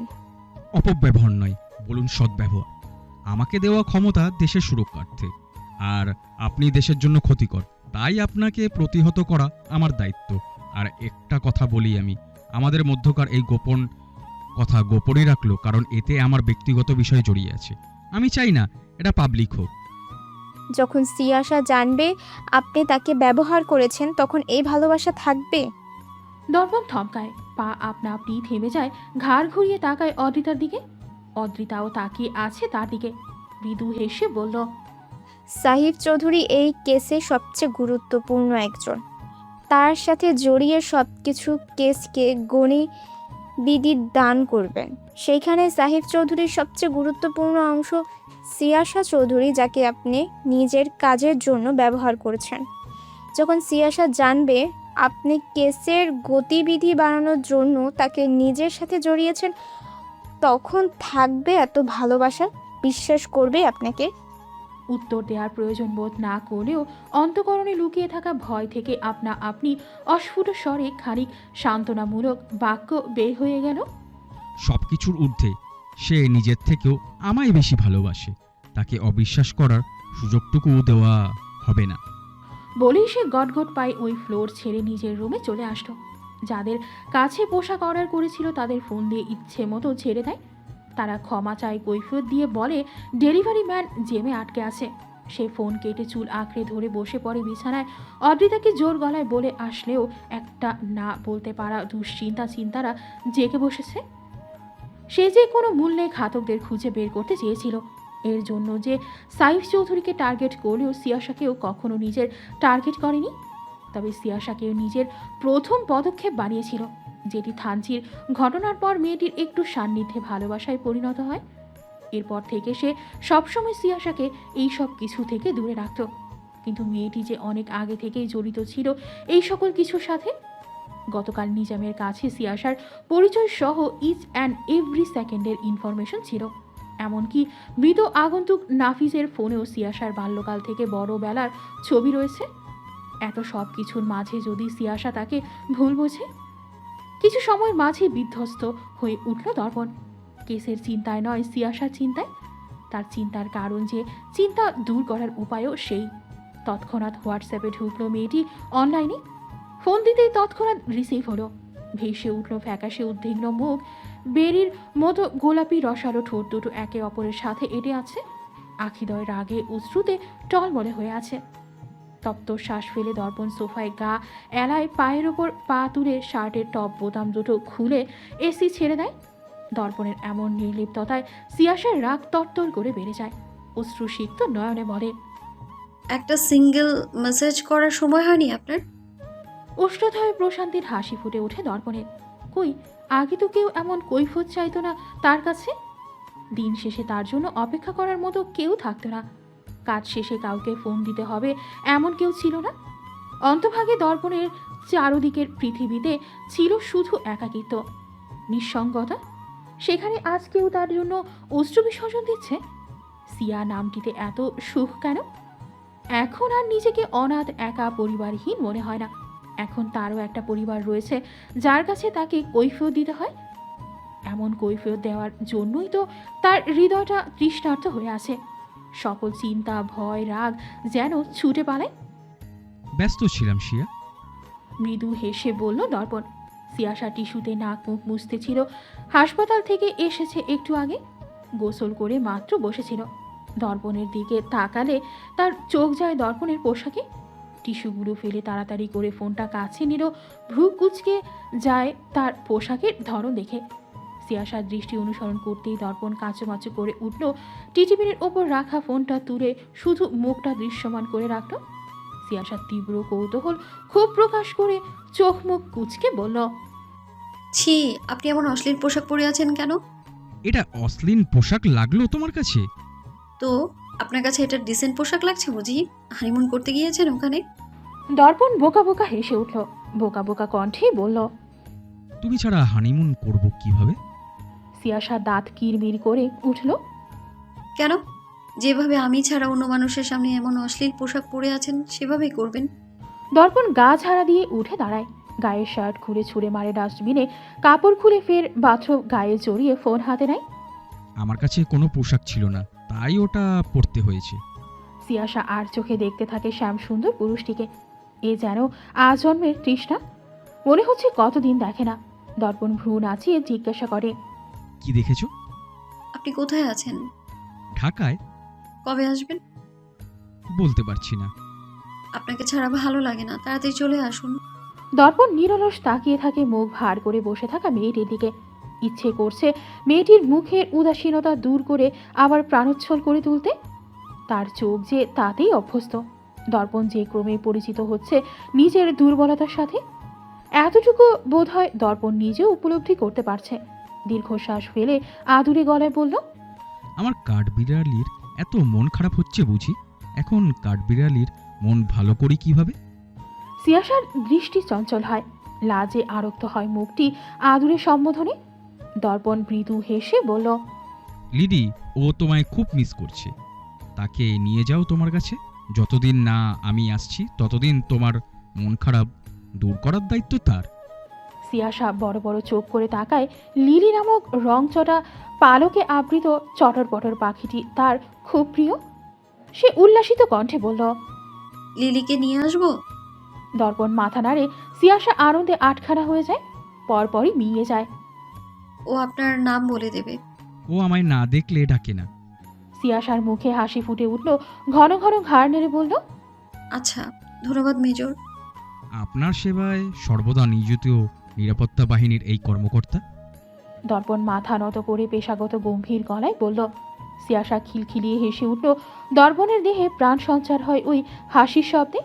অপব্যবহার নয়, বলুন সদ্ব্যবহার। আমাকে দেওয়া ক্ষমতা দেশের সুরক্ষার্থে, আর আপনি দেশের জন্য ক্ষতিকর, তাই আপনাকে প্রতিহত করা আমার দায়িত্ব। আর একটা কথা বলি, আমি আমাদের মধ্যকার এই গোপন কথা গোপনে রাখলো কারণ এতে আমার ব্যক্তিগত বিষয় জড়িয়ে আছে। আমি চাই না এটা পাবলিক হোক। যখন সিয়াশা জানবে আপনি তাকে ব্যবহার করেছেন, তখন এই ভালোবাসা থাকবে? দর্পণ থমকায়, পা আপনা আপনি থেমে যায়, ঘাড় ঘুরিয়ে তাকায় অদ্রিতার দিকে। অদ্রিতাও তাকিয়ে আছে তার দিকে, মৃদু হেসে বলল, সাহিব চৌধুরী এই কেসে সবচেয়ে গুরুত্বপূর্ণ একজন। তার সাথে জড়িয়ে সব কিছু কেসকে গণিবিধি দান করবেন। সেইখানে সাহিব চৌধুরীর সবচেয়ে গুরুত্বপূর্ণ অংশ সিয়াশা চৌধুরী, যাকে আপনি নিজের কাজের জন্য ব্যবহার করেছেন। যখন সিয়াশা জানবে আপনি কেসের গতিবিধি বাড়ানোর জন্য তাকে নিজের সাথে জড়িয়েছেন, তখন থাকবে এত ভালোবাসা? বিশ্বাস করবে আপনাকে? উত্তর দেওয়ার প্রয়োজন বোধ না করলেও অন্তঃকরণে লুকিয়ে থাকা ভয় থেকে আপনা আপনি অস্ফুট স্বরে খানিক সান্ত্বনামূলক বাক্য বের হয়ে গেল। সবকিছুর ঊর্ধ্বে সে নিজের থেকেও আমায় বেশি ভালোবাসে। তাকে অবিশ্বাস করার সুযোগটুকুও দেওয়া হবে না। বলেই সে গটগট পায়ে ওই ফ্লোর ছেড়ে নিজের রুমে চলে আসলো। যাদের কাছে পোশাক অর্ডার করেছিল তাদের ফোন দিয়ে ইচ্ছে মতো ছেড়ে দেয়। তারা ক্ষমা চায়, কৈফিয়ত দিয়ে বলে ডেলিভারি ম্যান জেমে আটকে আছে। সে ফোন কেটে চুল আঁকড়ে ধরে বসে পড়ে বিছানায়। অদ্রিতাকে জোর গলায় বলে আসলেও একটা না বলতে পারা চিন্তারা জেগে বসেছে। সে যে কোনো মূল্যে ঘাতকদের খুঁজে বের করতে চেয়েছিল। এর জন্য যে সাইফ চৌধুরীকে টার্গেট করলেও সিয়াশাকেও কখনো নিজের টার্গেট করেনি। তবে সিয়াশাকেও নিজের প্রথম পদক্ষেপ বানিয়েছিল, যেটি থানচির ঘটনার পর মেয়েটির একটু সান্নিধ্যে ভালোবাসায় পরিণত হয়। এরপর থেকে সে সবসময় সিয়াশাকে এই সব কিছু থেকে দূরে রাখত। কিন্তু মেয়েটি যে অনেক আগে থেকেই জড়িত ছিল এই সকল কিছুর সাথে। গতকাল নিজামের কাছে সিয়াশার পরিচয় সহ ইচ অ্যান্ড এভরি সেকেন্ডের ইনফরমেশন ছিল। এমনকি মৃত আগন্তুক নাফিজের ফোনেও সিয়াশার বাল্যকাল থেকে বড় বেলার ছবি রয়েছে। এত সব কিছুর মাঝে যদি সিয়াশা তাকে ভুল বোঝে? কিছু সময় মাঝে বিধ্বস্ত হয়ে উঠল দর্পণ। কেসের চিন্তায় নয়, সিয়াশার চিন্তায়। তার চিন্তার কারণ যে চিন্তা দূর করার উপায়ও সেই। তৎক্ষণাৎ হোয়াটসঅ্যাপে ঢুকলো মেয়েটি অনলাইনে। ফোন দিতেই তৎক্ষণাৎ রিসিভ হলো। ভেসে উঠল ফ্যাকাশে উদ্বিগ্ন মুখ, বেরির মতো গোলাপি রসালো ঠোঁট দুটো একে অপরের সাথে এঁটে আছে, আখিদয় রাগে অশ্রুতে টলমলে হয়ে আছে। তপ্ত শ্বাস ফেলে দর্পণ সোফায় গা এলায় পায়ের ওপর পা তুলে শার্টের টপ বোতাম দুটো খুলে এসি ছেড়ে দেয়। দর্পণের এমন নির্লিপ্ততায় সিয়াসার রাগ তরতর করে বেড়ে যায়। অশ্রুসিক্ত নয়নে বলে, একটা সিঙ্গেল মেসেজ করার সময় হয়নি আপনার? উষ্ণধয়ে প্রশান্তির হাসি ফুটে ওঠে দর্পণের। কই, আগে তো কেউ এমন কৈফিয়ত চাইতো না তার কাছে। দিন শেষে তার জন্য অপেক্ষা করার মতো কেউ থাকতো না। কাজ শেষে কাউকে ফোন দিতে হবে এমন কেউ ছিল না। অন্তভাগে দর্পণের চারদিকের পৃথিবীতে ছিল শুধু একাকিত্ব, নিঃসঙ্গতা। সেখানে আজ কেউ তার জন্য অশ্রু বিসর্জন দিচ্ছে। সিয়া নামটিতে এত সুখ কেন? এখন আর নিজেকে অনাথ একা পরিবারহীন মনে হয় না। এখন তারও একটা পরিবার রয়েছে যার কাছে তাকে কৈফিয়ত দিতে হয়। এমন কৈফিয়ত দেওয়ার জন্যই তো তার হৃদয়টা তৃষ্ণার্ত হয়ে আছে। সকল চিন্তা, ভয়, রাগ যেন ছুটে পালায়। ব্যস্ত ছিলাম শিয়া। মৃদু হেসে বলল দর্পণ। সিয়াসা টিস্যুতে নাক মুখ মুছতে ছিল। হাসপাতাল থেকে এসেছে একটু আগে, গোসল করে মাত্র বসেছিল। দর্পণের দিকে তাকালে তার চোখ যায় দর্পণের পোশাকে। টিস্যুগুলো ফেলে তাড়াতাড়ি করে ফোনটা কাছে নিল। ভ্রু কুচকে যায় তার পোশাকের ধরন দেখে। সিয়াসার দৃষ্টি অনুসরণ করতেই দর্পণ কাঁচুমাচু করে উঠল। টিটিপিনের ওপর রাখা ফোনটা তুলে শুধু মুখটা দৃশ্যমান করে রাখল। সিয়াসার তীব্র কৌতূহল খুব প্রকাশ করে চোখ মুখ কুচকে বলল, ছি, আপনি এমন অশ্লীল পোশাক পরে আছেন কেন? এটা অশ্লীল পোশাক লাগলো তোমার কাছে? তো আপনার কাছে এটা ডিসেন্ট পোশাক লাগছে বুঝি? হানিমুন করতে গিয়েছেন ওখানে? দর্পণ বোকা বোকা হেসে উঠল। বোকা বোকা কণ্ঠে বলল, তুমি ছাড়া হানিমুন করব কিভাবে? সিয়াসা দাঁত কিরমির করে উঠল। কেন? যেভাবে আমি ছাড়া অন্য মানুষের সামনে এমন অশ্লীল পোশাক পরে আছেন সেভাবেই করবেন। দর্পণ গা ঝাড়া দিয়ে উঠে দাঁড়ায়। গায়ের শার্ট খুলে ছুঁড়ে মারে ডাস্টবিনে। কাপড় খুলে ফের বাথরুম গায়ে জড়িয়ে ফোন হাতে নেয়। আমার কাছে কোনো পোশাক ছিল না, তাই ওটা পরতে হয়েছে। সিয়াসা আর চোখে দেখতে থাকে শ্যাম সুন্দর পুরুষটিকে। এ যেন আজন্মের তৃষ্ণা। মনে হচ্ছে কতদিন দেখে না। দর্পণ ভ্রু নাচিয়ে জিজ্ঞাসা করে, কি দেখেছো? আপনি কোথায় আছেন? ঢাকায়। কবে আসবেন? বলতে পারছি না। আপনাকে ছাড়া ভালো লাগে না, তাড়াতাড়ি চলে আসুন। দর্পণ নিরলস তাকিয়ে থাকে মুখ ভার করে বসে থাকা মেয়েটির দিকে। ইচ্ছে করছে মেয়েটির মুখের উদাসীনতা দূর করে আবার প্রাণোচ্ছল করে তুলতে। তার চোখ যে তাতেই অভ্যস্ত। দর্পণ যে ক্রমে পরিচিত হচ্ছে নিজের দুর্বলতার সাথে, এতটুকু বোধহয় দর্পণ নিজেও উপলব্ধি করতে পারছে। দীর্ঘশ্বাস ফেলে আদুরে গলায় বলল, আমার কাঠবিড়ালির এত মন খারাপ হচ্ছে বুঝি? এখন কাঠবিড়ালির মন ভালো করি কিভাবে? সিয়াসার দৃষ্টি চঞ্চল হয়, লাজে আরক্ত হয় মুখটি আদুরে সম্বোধনে। দর্পণ মৃদু হেসে বলল, লিডি, ও তোমায় খুব মিস করছে। তাকে নিয়ে যাও তোমার কাছে। যতদিন না আমি আসছি ততদিন তোমার মন খারাপ দূর করার দায়িত্ব তার। সিয়াসা বড় বড় চোখ করে তাকায়। লিলি নামক রংচটা পালকে আবৃত চটর পটর পাখিটি তার খুব প্রিয়। সে উল্লাসিত কণ্ঠে বলল, লিলিকে নিয়ে আসবো? দর্পণ মাথা নাড়ে। সিয়াসা আনন্দে আটখানা হয়ে যায়, পরপরই মিলিয়ে যায়। ও আপনার নাম বলে দেবে। ও আমায় না দেখলে ডাকে না। সিয়াসার মুখে হাসি ফুটে উঠল। ঘন ঘন ঘাড় নেড়ে বলল, আচ্ছা, ধন্যবাদ মেজর। আপনার সেবায় সর্বদা নিয়োজিত নিরাপত্তা বাহিনীর এই কর্মকর্তা। দর্পণ মাথা নত করে পেশাগত গম্ভীর গলায় বলল। সিয়াসা খিলখিলিয়ে হেসে উঠল। দর্পণের দেহে প্রাণ সঞ্চার হয় ওই হাসির শব্দে।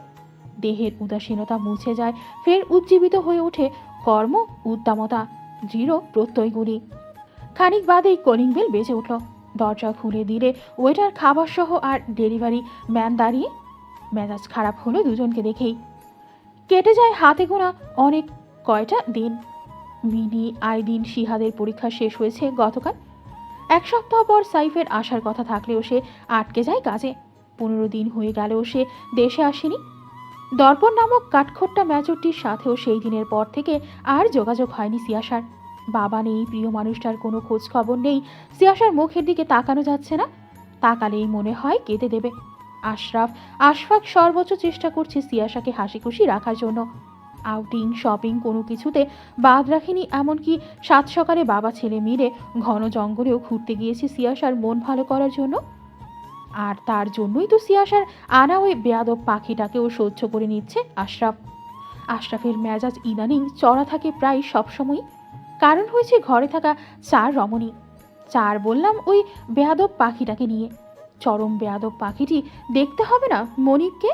দেহের উদাসীনতা মুছে যায়, ফের উজ্জীবিত হয়ে ওঠে কর্ম উদ্দামতা, দৃঢ় প্রত্যয়গুলি। খানিক বাদেই কলিং বেল বেজে উঠল। দরজা খুলে দিলে ওয়েটার, খাবার সহ আর ডেলিভারি ম্যান দাঁড়িয়ে। মেজাজ খারাপ হলো দুজনকে দেখেই। কেটে যায় হাতে গোনা অনেক কয়টা দিন। মিনি আইদিন শিহাদের পরীক্ষা শেষ হয়েছে গতকাল। 1 সপ্তাহ পর সাইফের আসার কথা থাকলেও সে আটকে যায় কাজে। 15 দিন হয়ে গেলেও সে দেশে আসেনি। দর্পণ নামক কাঠখোট্টা মেজরটির সাথেও সেই দিনের পর থেকে আর যোগাযোগ হয়নি সিয়াসার। বাবা নেই, প্রিয় মানুষটার কোনো খোঁজ খবর নেই। সিয়াসার মুখের দিকে তাকানো যাচ্ছে না। তাকালেই মনে হয় কেঁদে দেবে। আশফাক সর্বোচ্চ চেষ্টা করছে সিয়াশাকে হাসি খুশি রাখার জন্য। আউটিং শপিং কোনো কিছুতে বাদ রাখেনি, এমনকি সাত সকালে বাবা ছেলে মিলে ঘন জঙ্গলেও ঘুরতে গিয়েছে সিয়াশার মন ভালো করার জন্য। আর তার জন্যই তো সিয়াশার আনা ওই বেয়াদব পাখিটাকেও সহ্য করে নিচ্ছে আশরাফের মেজাজ ইদানিং চড়া থাকে প্রায় সবসময়ই। কারণ হয়েছে ঘরে থাকা চার রমণী। চার বললাম ওই বেয়াদব পাখিটাকে নিয়ে। চরম বেয়াদব পাখিটি দেখতে হবে না মনিবকে?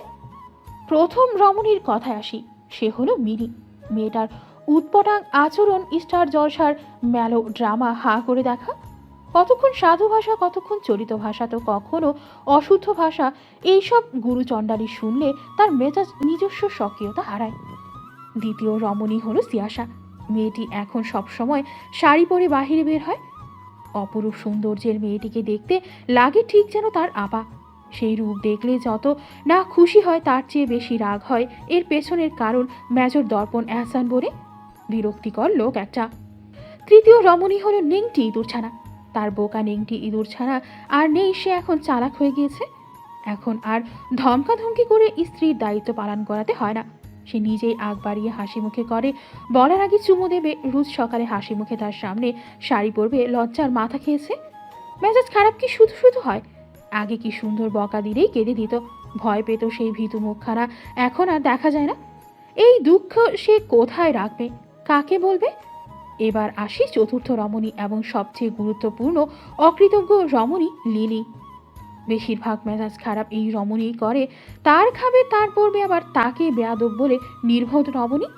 প্রথম রমণীর কথায় আসি, সে হলো মিনি। মেয়েটার উৎপটাং আচরণ, স্টার জলসার মেলো ড্রামা হা করে দেখা, কতক্ষণ সাধু ভাষা, কতক্ষণ চলিত ভাষা, তো কখনো অশুদ্ধ ভাষা। এইসব গুরুচণ্ডালি শুনলে তার মেজাজ নিজস্ব স্বকীয়তা হারায়। দ্বিতীয় রমণী হলো সিয়াশা। মেয়েটি এখন সবসময় শাড়ি পরে বাহিরে বের হয়। অপরূপ সৌন্দর্যের মেয়েটিকে দেখতে লাগে ঠিক যেন তার আপা। সেই রূপ দেখলে যত না খুশি হয় তার চেয়ে বেশি রাগ হয়। এর পেছনের কারণ মেজর দর্পণ এহসান বলে বিরক্তিকর লোক একটা। তৃতীয় রমণী হলো নেংটি ইঁদুরছানা। তার বোকা নেংটি ইঁদুরছানা আর নেই, সে এখন চালাক হয়ে গিয়েছে। এখন আর ধমকাধমকি করে স্ত্রীর দায়িত্ব পালন করাতে হয় না। সে নিজেই আগ বাড়িয়ে হাসি মুখে করে, বলার আগে চুমু দেবে। রোজ সকালে হাসি মুখে তার সামনে শাড়ি পরবে, লজ্জার মাথা খেয়েছে। মেজাজ খারাপ কি শুধু শুধু হয়? আগে কি সুন্দর বকা দিলেই কেঁদে দিত, ভয় পেত সেই ভীতু মুখখানা, এখন আর দেখা যায় না। এই দুঃখ সে কোথায় রাখবে, কাকে বলবে? এবার আসি চতুর্থ রমণী এবং সবচেয়ে গুরুত্বপূর্ণ অকৃতজ্ঞ রমণী লিলি। বেশিরভাগ মেজাজ খারাপ এই রমণী করে। তার খাবে, তার পড়বে, আবার তাকে বেয়াদব বলে নির্বোধ রমণী।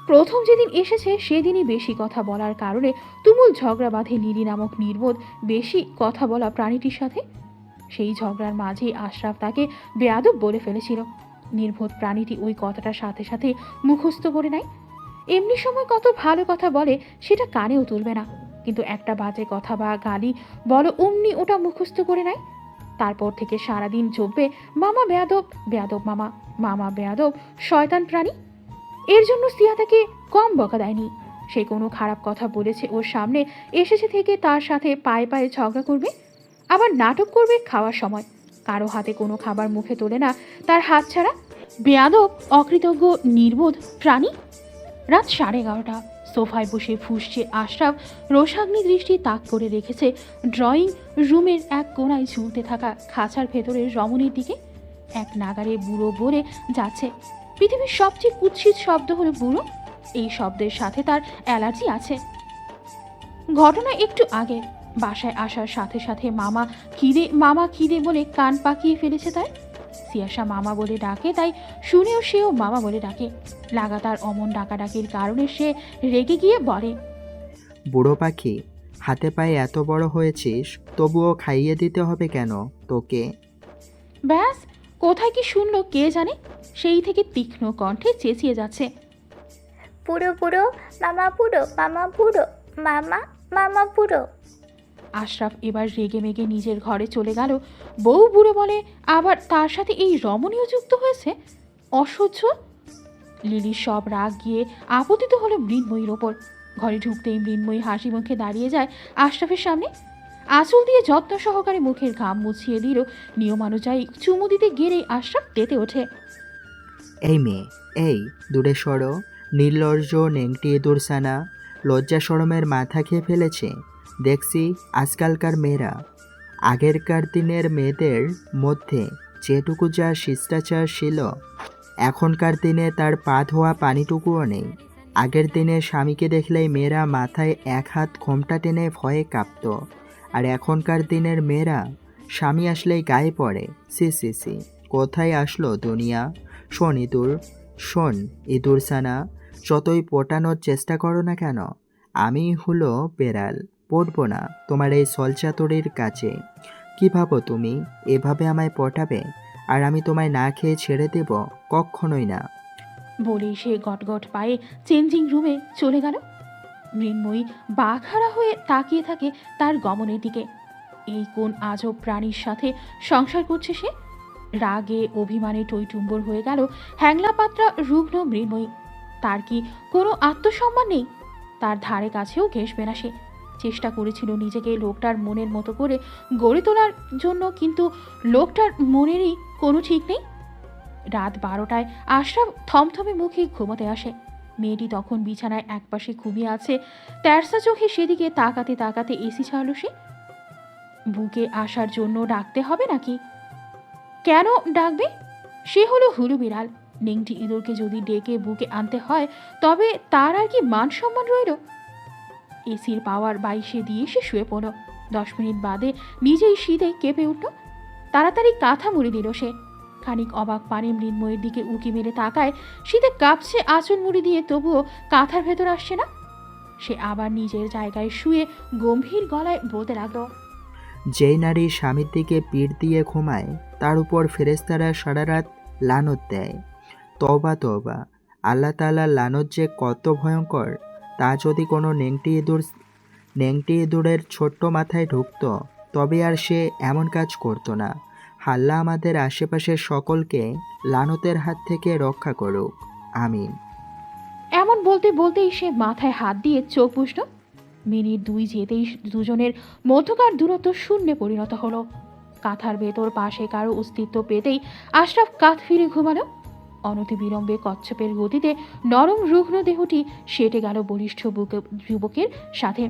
প্রথম যেদিন এসেছে সেদিনই বেশি কথা বলার কারণে তুমুল ঝগড়া বাঁধে লিলি নামক নির্বোধ বেশি কথা বলা প্রাণীটির সাথে। সেই ঝগড়ার মাঝেই আশরাফ তাকে বেয়াদব বলে ফেলেছিল। নির্বোধ প্রাণীটি ওই কথাটার সাথে সাথে মুখস্থ করে নেয়। এমনি সময় কত ভালো কথা বলে সেটা কানেও তুলবে না, কিন্তু একটা বাজে কথা বা গালি বলো অমনি ওটা মুখস্থ করে নেয়। তারপর থেকে সারাদিন জপবে মামা বেয়াদব, বেয়াদব মামা, মামা বেয়াদব, শয়তান প্রাণী। এর জন্য সিয়া তাকে কম বকা দেয়নি। সে কোনো খারাপ কথা বলেছে ওর সামনে এসেছে থেকে তার সাথে পায়ে পায়ে ঝগড়া করবে, আবার নাটক করবে খাওয়ার সময়। কারো হাতে কোনো খাবার মুখে তোলে না তার হাত ছাড়া। বেয়াদব, অকৃতজ্ঞ, নির্বোধ প্রাণী। রাত 11:30, সোফায় বসে ফুঁসছে আশরাফ। রোষাগ্নি দৃষ্টি তাক করে রেখেছে ড্রয়িং রুমের এক কোণায় ঝুলতে থাকা খাঁচার ভেতরের রমণীর দিকে। এক নাগারে বুড়ো বলে যাচ্ছে। পৃথিবীর সবচেয়ে কুৎসিত শব্দ হলো বুড়ো। এই শব্দের সাথে তার অ্যালার্জি আছে। ঘটনা একটু আগে। বাসায় আসার সাথে সাথে মামা খিদে বলে কান পাকিয়ে ফেলেছে তার। সিয়াশা মামা বলে ডাকে, তাই শুনেও সেও মামা বলে ডাকে। লাগাতার অমন ডাকাডাকির কারণে সে রেগে গিয়ে বলে, বুড়ো পাখি, হাতে পায়ে এত বড় হয়েছিস, তবুও খাইয়ে দিতে হবে কেন তোকে? ব্যাস, কোথায় কি শুনলো কে জানে, সেই থেকে তীক্ষ্ণ কণ্ঠে চেঁচিয়ে যাচ্ছে, পুরো পুরো মামা, পুরো মামা, পুরো মামা, মামা পুরো। আশরাফ এবার রেগে মেগে নিজের ঘরে চলে গেল। বউ বুড়ো বলে, আবার তার সাথে এই রমণীয় যুক্ত হয়েছে। অসহ্য। লিলির সব রাগ গিয়ে আপতিত হলো মৃন্ময়ীর ওপর। ঘরে ঢুকতেই মৃন্ময়ী হাসি মুখে দাঁড়িয়ে যায় আশরাফের সামনে। আঁচল দিয়ে যত্ন সহকারে মুখের ঘাম মুছিয়ে দিল। নিয়মানুযায়ী চুমু দিতে গেলেই আশরাফ তেতে ওঠে। এই মেয়ে, এই দূরে সরো। নির্লজ্জ নেংটি ইঁদুরছানা, লজ্জা শরমের মাথা খেয়ে ফেলেছে। দেখছি আজকালকার মেয়েরা, আগেরকার দিনের মেয়েদের মধ্যে যেটুকু যা শিষ্টাচার ছিল, এখনকার দিনে তার পা ধোয়া পানিটুকুও নেই। আগের দিনে স্বামীকে দেখলেই মেয়েরা মাথায় এক হাত ঘোমটা টেনে ভয়ে কাঁপত, আর এখনকার দিনের মেয়েরা স্বামী আসলেই গায়ে পড়ে। সি সি সি, কোথায় আসলো দুনিয়া? শোন ইঁদুর, শোন ইঁদুরছানা, যতই পটানোর চেষ্টা করো না কেন, আমি হলো বেড়াল, পড়বো না তোমার এই সলচাতুরির কাছে। কী ভাবো তুমি এভাবে আমায় পটাবে আর আমি তোমায় না খেয়ে ছেড়ে দেব? কখনোই না। বলেই সে গটগট পায়ে চেঞ্জিং রুমে চলে গেল। মৃন্ময়ী বাঘারা হয়ে তাকিয়ে থাকে তার গমনের দিকে। এই কোন আজব প্রাণীর সাথে সংসার করছে সে? রাগে অভিমানে টইটুম্বর হয়ে গেল হ্যাংলা পাত্রা রুগ্ন মৃন্ময়ী। তার কি কোনো আত্মসম্মান নেই? তার ধারে কাছেও ঘেঁষবে না সে। চেষ্টা করেছিল নিজেকে লোকটার মনের মতো করে গড়ে তোলার জন্য, কিন্তু লোকটার মনেরই কোনো ঠিক নেই। রাত 12টায় আশরাফ থমথমে মুখে ঘুমোতে আসে। মেয়েটি তখন বিছানায় একপাশে ঘুমিয়ে আছে। তেরসা চোখে সেদিকে তাকাতে তাকাতে এসি ছাড়ল সে। বুকে আসার জন্য ডাকতে হবে নাকি? কেন ডাকবে? সে হলো হুলু বিড়াল। নেংটি ইঁদুরকে যদি ডেকে বুকে আনতে হয় তবে তার আর কি মান সম্মান রইল? এসির পাওয়ার 22-এ দিয়ে সে শুয়ে পড়ল। 10 মিনিট বাদে নিজেই শীতে কেঁপে উঠল। তাড়াতাড়ি কাঁথা মুড়ি দিল সে। খানিক অবাক পানে মৃন্ময়ের দিকে উকি মেরে তাকায়। শীতে কাঁপছে আঁচল মুড়ি দিয়ে, তবুও কাঁথার ভেতর আসছে না। সে আবার নিজের জায়গায় শুয়ে গম্ভীর গলায় বলতে লাগলো, যেই নারী স্বামীর দিকে পিঠ দিয়ে ঘুমায় তার উপর ফেরেশতারা সারা রাত লানত দেয়। তওবা তওবা, আল্লাহ তাআলার লানত যে কত ভয়ঙ্কর তা যদি কোনো নেংটি ইঁদুরের ছোট্ট মাথায় ঢুকতো তবে আর সে এমন কাজ করতো না। আল্লাহ আমাদের আশেপাশের সকলকে লানতের হাত থেকে রক্ষা করুক, আমিন। এমন বলতে বলতেই সে মাথায় হাত দিয়ে চোখ বুঝল। মিনিট 2 যেতেই দুজনের মধ্যকার দূরত্ব শূন্যে পরিণত হলো। কাঁথার ভেতর পাশে কারো অস্তিত্ব পেতেই আশরাফ কাঁধ ফিরে ঘুমালো। অনতিবিলম্বে কচ্ছপের গতিতে নরম রুগ্ন দেহটি সেটে গেল বলিষ্ঠ যুবকের সাথে।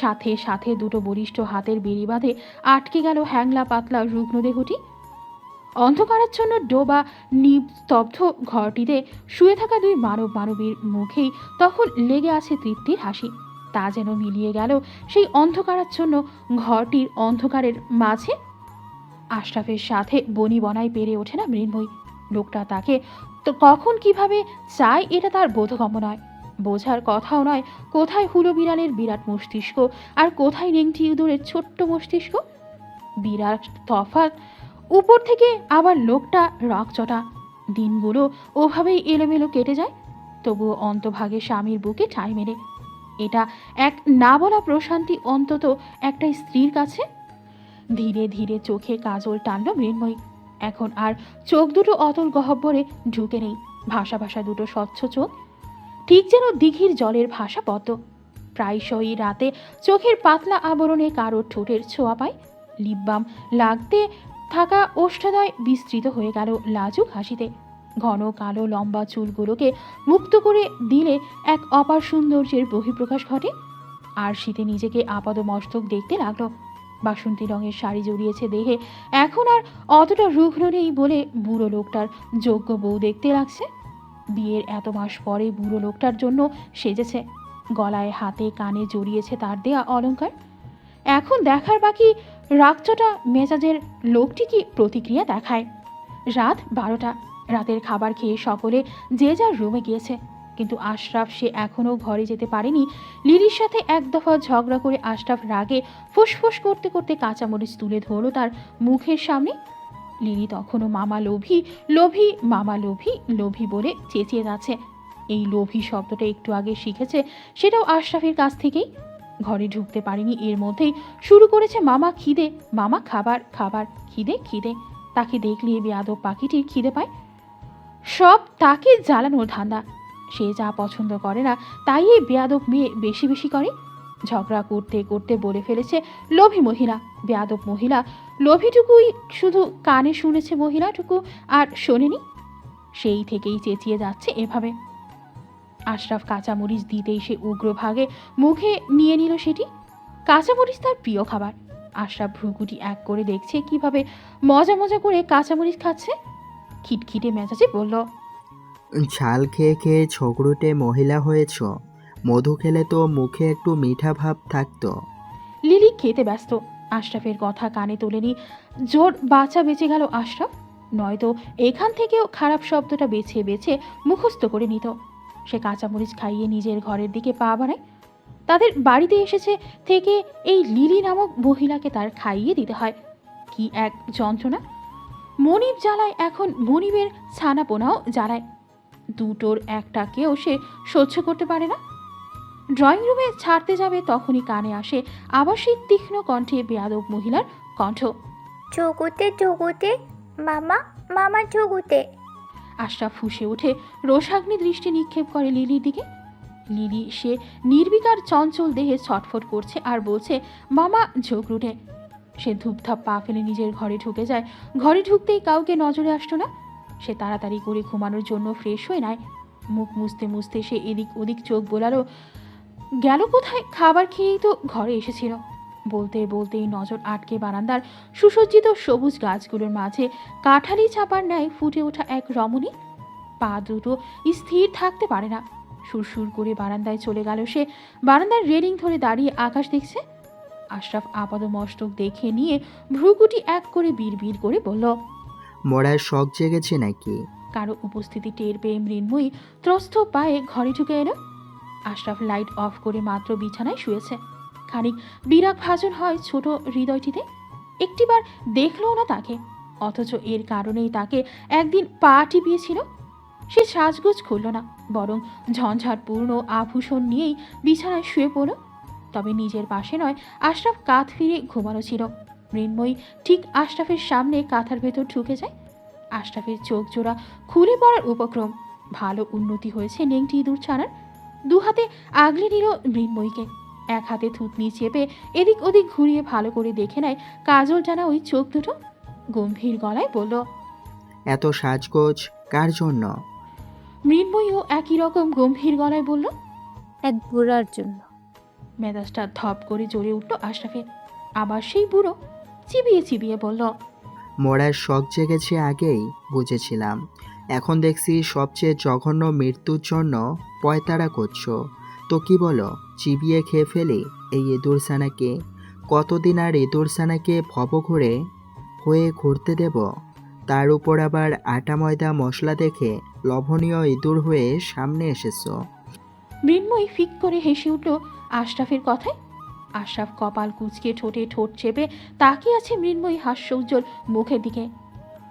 সাথে সাথে দুটো বলিষ্ঠ হাতের বেড়ি বাঁধে আটকে গেল হ্যাংলা পাতলা রুগ্ন দেহটি। অন্ধকারাচ্ছন্ন ডোবা নিস্তব্ধ ঘরটিতে শুয়ে থাকা দুই মানবীর মুখেই তখন লেগে আছে তৃপ্তির হাসি। তা যেন মিলিয়ে গেল সেই অন্ধকারাচ্ছন্ন ঘরটির অন্ধকারের মাঝে। আশরাফের সাথে বনি বনাই পেরে ওঠে না মৃন্ময়ী। লোকটা তাকে তো কখন কিভাবে চায় এটা তার বোধগম্য নয়, বোঝার কথাও নয়। কোথায় হুলো বিড়ালের বিরাট মস্তিষ্ক আর কোথায় নেংটি ইঁদুরের ছোট্ট মস্তিষ্ক? বিরাট তফাৎ। উপর থেকে আবার লোকটা রকচটা। দিনগুলো ওভাবেই এলোমেলো কেটে যায়, তবুও অন্তভাগে স্বামীর বুকে ঠাঁই মেরে। এটা এক না বলা প্রশান্তি অন্তত একটা স্ত্রীর কাছে। ধীরে ধীরে চোখে কাজল টানল মৃন্ময়ী। এখন আর চোখ দুটো অতল গহ্বরে ঢুকে নেই। ভাষা ভাষা দুটো স্বচ্ছ চোখ, ঠিক যেন দিঘির জলের ভাষা পদ্ম। প্রায়শই রাতে চোখের পাতলা আবরণে কারোর ঠোঁটের ছোঁয়া পায়। লিপবাম লাগতে থাকা ওষ্ঠাদয় বিস্তৃত হয়ে গেল লাজুক হাসিতে। ঘন কালো লম্বা চুলগুলোকে মুক্ত করে দিলে এক অপার সৌন্দর্যের বহিঃপ্রকাশ ঘটে। আর শীতে নিজেকে আপাদমস্তক দেখতে লাগলো। বাসন্তী রঙের শাড়ি জড়িয়েছে দেহে, এখন আর অতটা রুগ্ন নেই বলে বুড়ো লোকটার যোগ্য বউ দেখতে লাগছে। বিয়ের এত মাস পরে বুড়ো লোকটার জন্য সেজেছে। গলায় হাতে কানে জড়িয়েছে তার দেয়া অলংকার। এখন দেখার বাকি রাগচটা মেজাজের লোকটি কি প্রতিক্রিয়া দেখায়। রাত 12টা। রাতের খাবার খেয়ে সকলে যে যার রুমে গিয়েছে, কিন্তু আশরাফ সে এখনও ঘরে যেতে পারেনি। লিলির সাথে এক দফা ঝগড়া করে আশরাফ রাগে ফুসফুস করতে করতে কাঁচামরিচ তুলে ধরল তার মুখের সামনে। লিলি তখনও মামা লোভী লোভী মামা লোভী লোভী বলে চেঁচিয়ে যাচ্ছে। এই লোভী শব্দটা একটু আগে শিখেছে, সেটাও আশরাফের কাছ থেকেই। ঘরে ঢুকতে পারেনি, এর মধ্যেই শুরু করেছে মামা খিদে, মামা খাবার খাবার, খিদে খিদে। তাকে দেখলে বেয়াদব পাখিটির খিদে পায়। সব তাকে জ্বালানোর ধান্দা। সে যা পছন্দ করে না তাই এই বেয়াদব মেয়ে বেশি বেশি করে। ঝগড়া করতে করতে বলে ফেলেছে লোভী মহিলা, বেয়াদব মহিলা। লোভীটুকুই শুধু কানে শুনেছে, মহিলাটুকু আর শোনেনি। সেই থেকেই চেঁচিয়ে যাচ্ছে এভাবে। আশরাফ কাঁচামরিচ দিতেই সে উগ্রভাগে মুখে নিয়ে নিল সেটি। কাঁচামরিচ তার প্রিয় খাবার। আশরাফ ভ্রুকুটি এক করে দেখছে কিভাবে মজা মজা করে কাঁচামরিচ খাচ্ছে। খিটখিটে মেজাজে বলল, ঝাল খেয়ে খেয়ে ঝগড়ুটে মহিলা হয়েছ, মধু খেলে তো মুখে একটু মিঠা ভাব থাকতো। লিলি খেতে ব্যস্ত। আশরাফের কথা কানে তোলেনি। জোর বাঁচা বেঁচে গেল আশরাফ, নয়তো এখান থেকেও খারাপ শব্দটা বেছে বেছে মুখস্থ করে নিত। সে কাঁচামরিচ খাইয়ে নিজের ঘরের দিকে পা বাড়ায়। তাদের বাড়িতে এসেছে থেকে এই লিলি নামক মহিলাকে তার খাইয়ে দিতে হয়। কি এক যন্ত্রণা! মনিব জ্বালায়, এখন মনিবের ছানাপোনাও জ্বালায়। দুটোর একটাকেও সে সহ্য করতে পারে না। ড্রয়িং রুমে ছাড়তে যাবে তখনই কানে আসে আবার সেই তীক্ষ্ণ কণ্ঠে বেয়াদব মহিলার কণ্ঠ, জগুতে জগুতে মামা, মামা জগুতে। আশরাফ ফুঁসে উঠে রোষাগ্নি দৃষ্টি নিক্ষেপ করে লিলির দিকে। লিলি সে নির্বিকার চঞ্চল দেহে ছটফট করছে আর বলছে মামা ঝোঁকরুটে। সে ধূপধাপ পা ফেলে নিজের ঘরে ঢুকে যায়। ঘরে ঢুকতেই কাউকে নজরে আসতো না। সে তাড়াতাড়ি করে ঘুমানোর জন্য ফ্রেশ হয়ে নেয়। মুখ মুছতে মুছতে সে এদিক ওদিক চোখ বোলালো, গেল কোথায়? খাবার খেয়েই তো ঘরে এসেছিল। বলতে বলতেই নজর আটকে বারান্দার সুসজ্জিত সবুজ গাছগুলোর মাঝে কাঠালি চাপার ন্যায় ফুটে ওঠা এক রমণী। পা দুটো স্থির থাকতে পারে না। সুরসুর করে বারান্দায় চলে গেল সে। বারান্দার রেলিং ধরে দাঁড়িয়ে আকাশ দেখছে। আশরাফ আপাদ মস্তক দেখে নিয়ে ভ্রুকুটি এক করে বিড় করে বলল, মরার শখ জেগেছে নাকি? কারো উপস্থিতি টের পেয়ে মৃন্ময়ী ত্রস্ত পায়ে ঘরে ঢুকে এলো। আশরাফ লাইট অফ করে মাত্র বিছানায় শুয়েছে। খানিক বিরাগ ভাজন হয় ছোট হৃদয়টিতে। একটিবার দেখলও না তাকে, অথচ এর কারণেই তাকে একদিন পা টিপিয়েছিল। সে সাজগোজ খুলল না, বরং ঝঞ্ঝাটপূর্ণ আভূষণ নিয়েই বিছানায় শুয়ে পড়ল। তবে নিজের পাশে নয়, আশরাফ কাঁধ ফিরে ঘুমানো ছিল। মৃন্ময়ী ঠিক আশরাফের সামনে কাঁথার ভেতর ঢুকে যায়। আশরাফের চোখ জোড়া খুলে পড়ার উপক্রম। ভালো উন্নতি হয়েছে নেংটি ইঁদুর ছানার। দু হাতে আগলে নিল মৃন্ময়ীকে। এক হাতে থুতনি চেপে এদিক ওদিক ঘুরিয়ে ভালো করে দেখে নেয় কাজল টানা ওই চোখ দুটো। গম্ভীর গলায় বলল, এত সাজগোজ কার জন্য? মৃন্ময়ীও একই রকম গম্ভীর গলায় বলল, এক বুড়ার জন্য। মেজাজটা ধপ করে জ্বলে উঠল আশরাফের। আবার সেই বুড়ো চিবিয়ে চিবিয়ে বলল, মরার শখ জেগেছে আগেই বুঝেছিলাম, এখন দেখছি সবচেয়ে জঘন্য মৃত্যুর জন্য পয়তারা করছো। তো কি বলো, চিবিয়ে খেয়ে ফেলি এই ইঁদুরছানাকে? কতদিন আর ইঁদুরছানাকে ভবঘুরে হয়ে ঘুরতে দেব? তার উপর আবার আটা ময়দা মশলা দেখে লোভনীয় ইঁদুর হয়ে সামনে এসেছো। মৃন্ময়ী ফিক করে হেসে উঠল আশরাফের কথায়। আশরাফ কপাল কুঁচকে ঠোঁটে ঠোঁট চেপে তাকিয়ে আছে মৃন্ময়ী হাস্য উজ্জ্বল মুখের দিকে।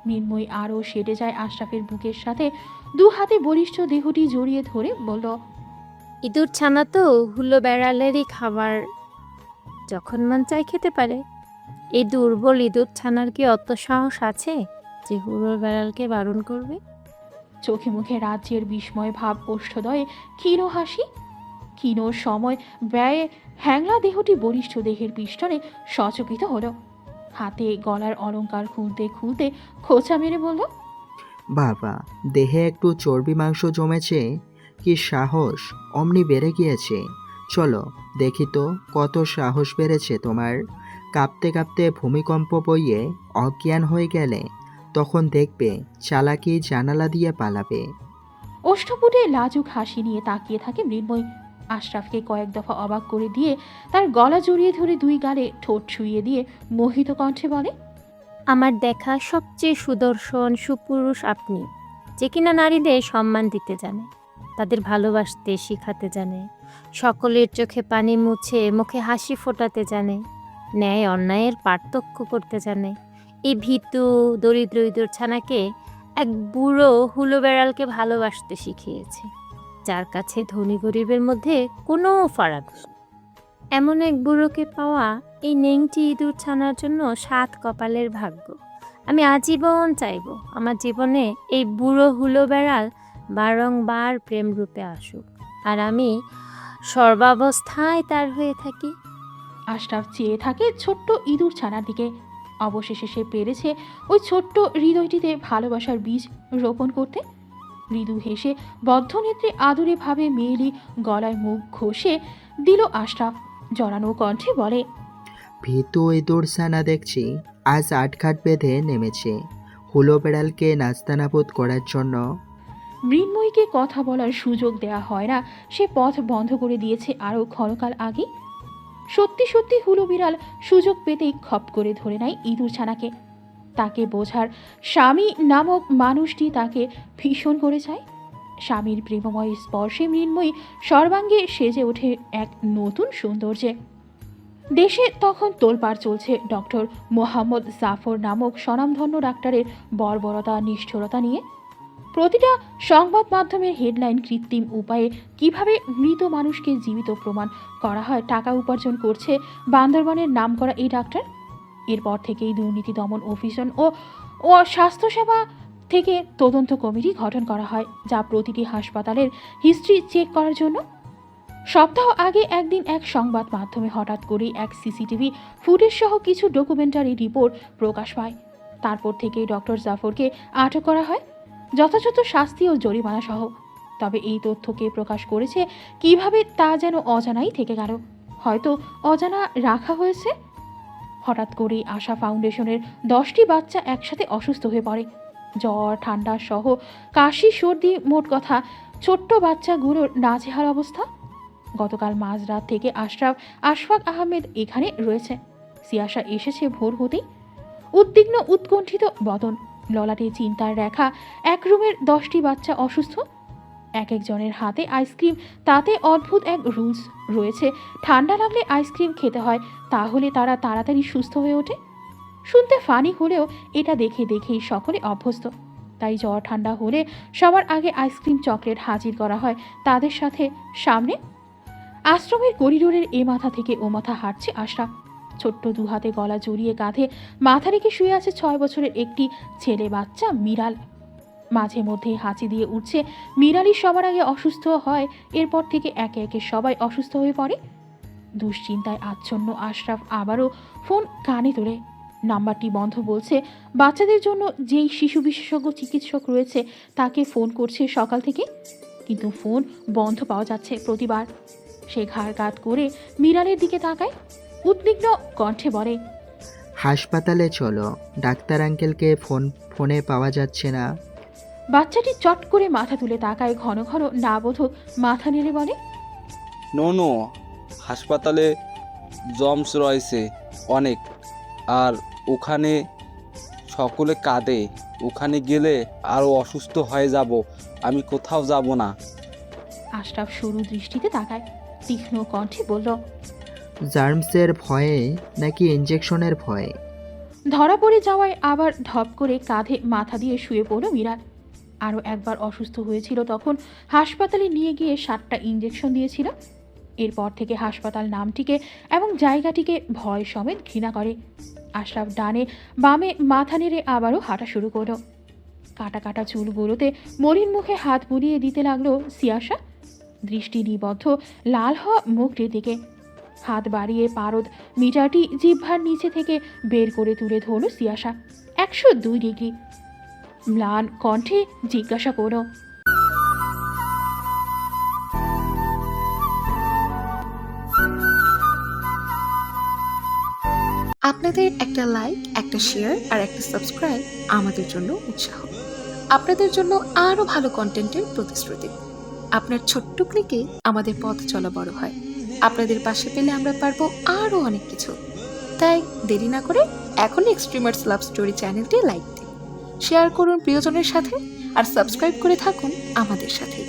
মৃন্ময়ী আরও সেটে যায় আশরাফের বুকের সাথে। দু হাতে বলিষ্ঠ দেহটি জড়িয়ে ধরে বলল, ইঁদুর ছানা তো হুলো বেড়ালেরই খাবার, যখন মন চাই খেতে পারে। এই দুর্বল ইঁদুর ছানার কি অত সাহস আছে যে হুলো বেড়ালকে বারণ করবে? চোখে মুখে রাজ্যের বিস্ময় ভাব, ওষ্ঠদয়ে ক্ষীণ হাসি। ক্ষীণ সময় ব্যয়ে হ্যাংলা দেহটি বলিষ্ঠ দেহের পিষ্টনে সচকিত হলো। হাতে গলার অলংকার খুলতে খুলতে খোঁচা মেরে বলল, বাবা, দেহে একটু চর্বি মাংস জমেছে, কি সাহস অমনি বেড়ে গিয়েছে। চলো দেখি তো কত সাহস বেড়েছে তোমার। কাঁপতে কাঁপতে ভূমিকম্প বইয়ে অজ্ঞান হয়ে গেলে তখন দেখবে চালাকি জানালা দিয়ে পালাবে। ওষ্ঠপুটে লাজুক হাসি নিয়ে তাকিয়ে থাকে মৃন্ময়ী। আশরাফকে কয়েক দফা অবাক করে দিয়ে তার গলা জড়িয়ে ধরে দুই গালে ঠোঁট ছুঁয়ে দিয়ে মোহিত কণ্ঠে বলে, আমার দেখা সবচেয়ে সুদর্শন সুপুরুষ আপনি, যে কিনা নারীদের সম্মান দিতে জানে, তাদের ভালোবাসতে শিখাতে জানে, সকলের চোখে পানি মুছে মুখে হাসি ফোটাতে জানে, ন্যায় অন্যায়ের পার্থক্য করতে জানে। এই ভীতু দরিদ্র ইঁদুর ছানাকে এক বুড়ো হুলো বেড়ালকে ভালোবাসতে শিখিয়েছে, যার কাছে ধনী গরিবের মধ্যে কোনো ফারাক নেই। এমন এক বুড়োকে পাওয়া এই নেংটি ইঁদুর ছানার জন্য 7 কপালের ভাগ্য। আমি আজীবন চাইব আমার জীবনে এই বুড়ো হুলো বেড়াল বারংবার প্রেম রূপে আসুক, আর আমি সর্বাবস্থায় তার হয়ে থাকি। আশরাফ চেয়ে থাকে ছোট্ট ইঁদুর ছানার দিকে। অবশেষে সে পেরেছে ওই ছোট্ট হৃদয়টিতে ভালোবাসার বীজ রোপণ করতে। মৃদু হেসে বদ্ধ নেত্রে আদুরে ভাবে মেয়েলি গলায় মুখ ঘষে দিল আশরাফ। জড়ানো কণ্ঠে বলে, ভীতু ইঁদুরছানা দেখছি আজ আটঘাট বেঁধে নেমেছে হুলো বেড়ালকে নাস্তানাবুদ করার জন্য। মৃন্ময়ীকে কথা বলার সুযোগ দেয়া হয় না। সে পথ বন্ধ করে দিয়েছে আরও ক্ষণকাল আগে। সত্যি সত্যি হুলো বিড়াল সুযোগ পেতেই খপ করে ধরে নেয় ইঁদুর ছানাকে। তাকে বোঝার স্বামী নামক মানুষটি তাকে ভীষণ করে চায়। স্বামীর প্রেমময় স্পর্শে মৃন্ময়ী সর্বাঙ্গে সেজে ওঠে এক নতুন সৌন্দর্যে। দেশে তখন তোলপাড় চলছে ডক্টর মোহাম্মদ জাফর নামক স্বনামধন্য ডাক্তারের বর্বরতা নিষ্ঠুরতা নিয়ে। প্রতিটা সংবাদ মাধ্যমের হেডলাইন কৃত্রিম উপায়ে কিভাবে মৃত মানুষকে জীবিত প্রমাণ করা হয় টাকা উপার্জন করছে বান্দরবানের নামকরা এই ডাক্তার। এরপর থেকেই দুর্নীতি দমন অভিযান ও স্বাস্থ্যসেবা থেকে তদন্ত কমিটি গঠন করা হয়, যা প্রতিটি হাসপাতালের হিস্ট্রি চেক করার জন্য। সপ্তাহ আগে একদিন এক সংবাদ মাধ্যমে হঠাৎ করেই এক সিসিটিভি ফুটেজ সহ কিছু ডকুমেন্টারি রিপোর্ট প্রকাশ পায়। তারপর থেকেই ডক্টর জাফরকে আটক করা হয়, যথাযথ শাস্তি ও জরিমানা সহ। তবে এই তথ্যকে প্রকাশ করেছে কিভাবে তা যেন অজানাই থেকে গেল, হয়তো অজানা রাখা হয়েছে। হঠাৎ করেই আশা ফাউন্ডেশনের 10টি বাচ্চা একসাথে অসুস্থ হয়ে পড়ে। জ্বর, ঠান্ডা সহ কাশি, সর্দি, মোট কথা ছোট্ট বাচ্চাগুলোর নাজেহাল অবস্থা। গতকাল মাঝরাত থেকে আশফাক আহমেদ এখানে রয়েছে। সিয়াসা এসেছে ভোর হতেই, উদ্বিগ্ন উৎকণ্ঠিত বদন, ললাটে চিন্তার রেখা। এক রুমের 10টি বাচ্চা অসুস্থ, এক একজনের হাতে আইসক্রিম। তাতে অদ্ভুত এক রুলস রয়েছে, ঠান্ডা লাগলে আইসক্রিম খেতে হয়, তাহলে তারা তাড়াতাড়ি সুস্থ হয়ে ওঠে। শুনতে ফানি হলেও এটা দেখেই সকলে অভ্যস্ত। তাই জ্বর ঠান্ডা হলে সবার আগে আইসক্রিম, চকলেট হাজির করা হয় তাদের সাথে সামনে। আশ্রমের করিডোরের এ মাথা থেকে ও মাথা হাঁটছে আশরাফ। ছোট্ট দুহাতে গলা জড়িয়ে কাঁধে মাথা রেখে শুয়ে আছে 6 বছরের একটি ছেলে বাচ্চা মিরাল। মাঝে মধ্যে হাঁচি দিয়ে উঠছে। মিরালি সবার আগে অসুস্থ হয়, এরপর থেকে একে একে সবাই অসুস্থ হয়ে পড়ে। দুশ্চিন্তায় আচ্ছন্ন আশরাফ আবারও ফোন কানে তোলে। নাম্বারটি বন্ধ বলছে। বাচ্চাদের জন্য যেই শিশু বিশেষজ্ঞ চিকিৎসক রয়েছে তাকে ফোন করছে সকাল থেকে, কিন্তু ফোন বন্ধ পাওয়া যাচ্ছে প্রতিবার। সে ঘাড় কাত করে মিরালের দিকে তাকায়, উদ্বিগ্ন কণ্ঠে বলে, হাসপাতালে চলো, ডাক্তার আঙ্কেলকে ফোনে পাওয়া যাচ্ছে না। বাচ্চাটি চট করে মাথা তুলে তাকায়, ঘন ঘন না বোধক মাথা নেড়ে বলে, নো, হাসপাতালে জমস রয়েছে অনেক, আর ওখানে সকলে কাঁদে। ওখানে গেলে আরও অসুস্থ হয়ে যাব, আমি কোথাও যাব না। আশরাফ সরু দৃষ্টিতে তাকায়, তীক্ষ্ণ কণ্ঠে বলল, জার্মসের ভয়ে নাকি ইঞ্জেকশনের ভয়ে? ধরা পড়ে যাওয়ায় আবার ধপ করে কাঁধে মাথা দিয়ে শুয়ে পড়ল মিরাল। আরও একবার অসুস্থ হয়েছিল, তখন হাসপাতালে নিয়ে গিয়ে 7টা ইঞ্জেকশন দিয়েছিল। এরপর থেকে হাসপাতাল নামটিকে এবং জায়গাটিকে ভয় সমেত ঘৃণা করে। আশরাফ ডানে বামে মাথা নেড়ে আবারও হাঁটা শুরু করল। কাটা কাটা চুলগুলোতে মলিন মুখে হাত বুলিয়ে দিতে লাগলো সিয়াসা, দৃষ্টি নিবদ্ধ লাল হওয়া মুখটির দিকে। হাত বাড়িয়ে পারদ মিটারটি জিহ্বার নিচে থেকে বের করে তুলে ধরল সিয়াসা। 102 ডিগ্রি। ম্লান কণ্ঠে জিজ্ঞাসা করল, আপনাদের একটা লাইক, একটা শেয়ার আর একটা সাবস্ক্রাইব আমাদের জন্য উৎসাহ, আপনাদের জন্য আরো ভালো কন্টেন্টের প্রতিশ্রুতি। আপনার ছোট্ট ক্লিকে আমাদের পথ চলা বড় হয়। আপনাদের পাশে পেলে আমরা পারবো আরো অনেক কিছু। তাই দেরি না করে এখনই এক্সট্রিমার্স লাভ স্টোরি চ্যানেলটি লাইক দিন, শেয়ার করুন প্রিয়জনের সাথে, আর সাবস্ক্রাইব করে থাকুন আমাদের সাথে।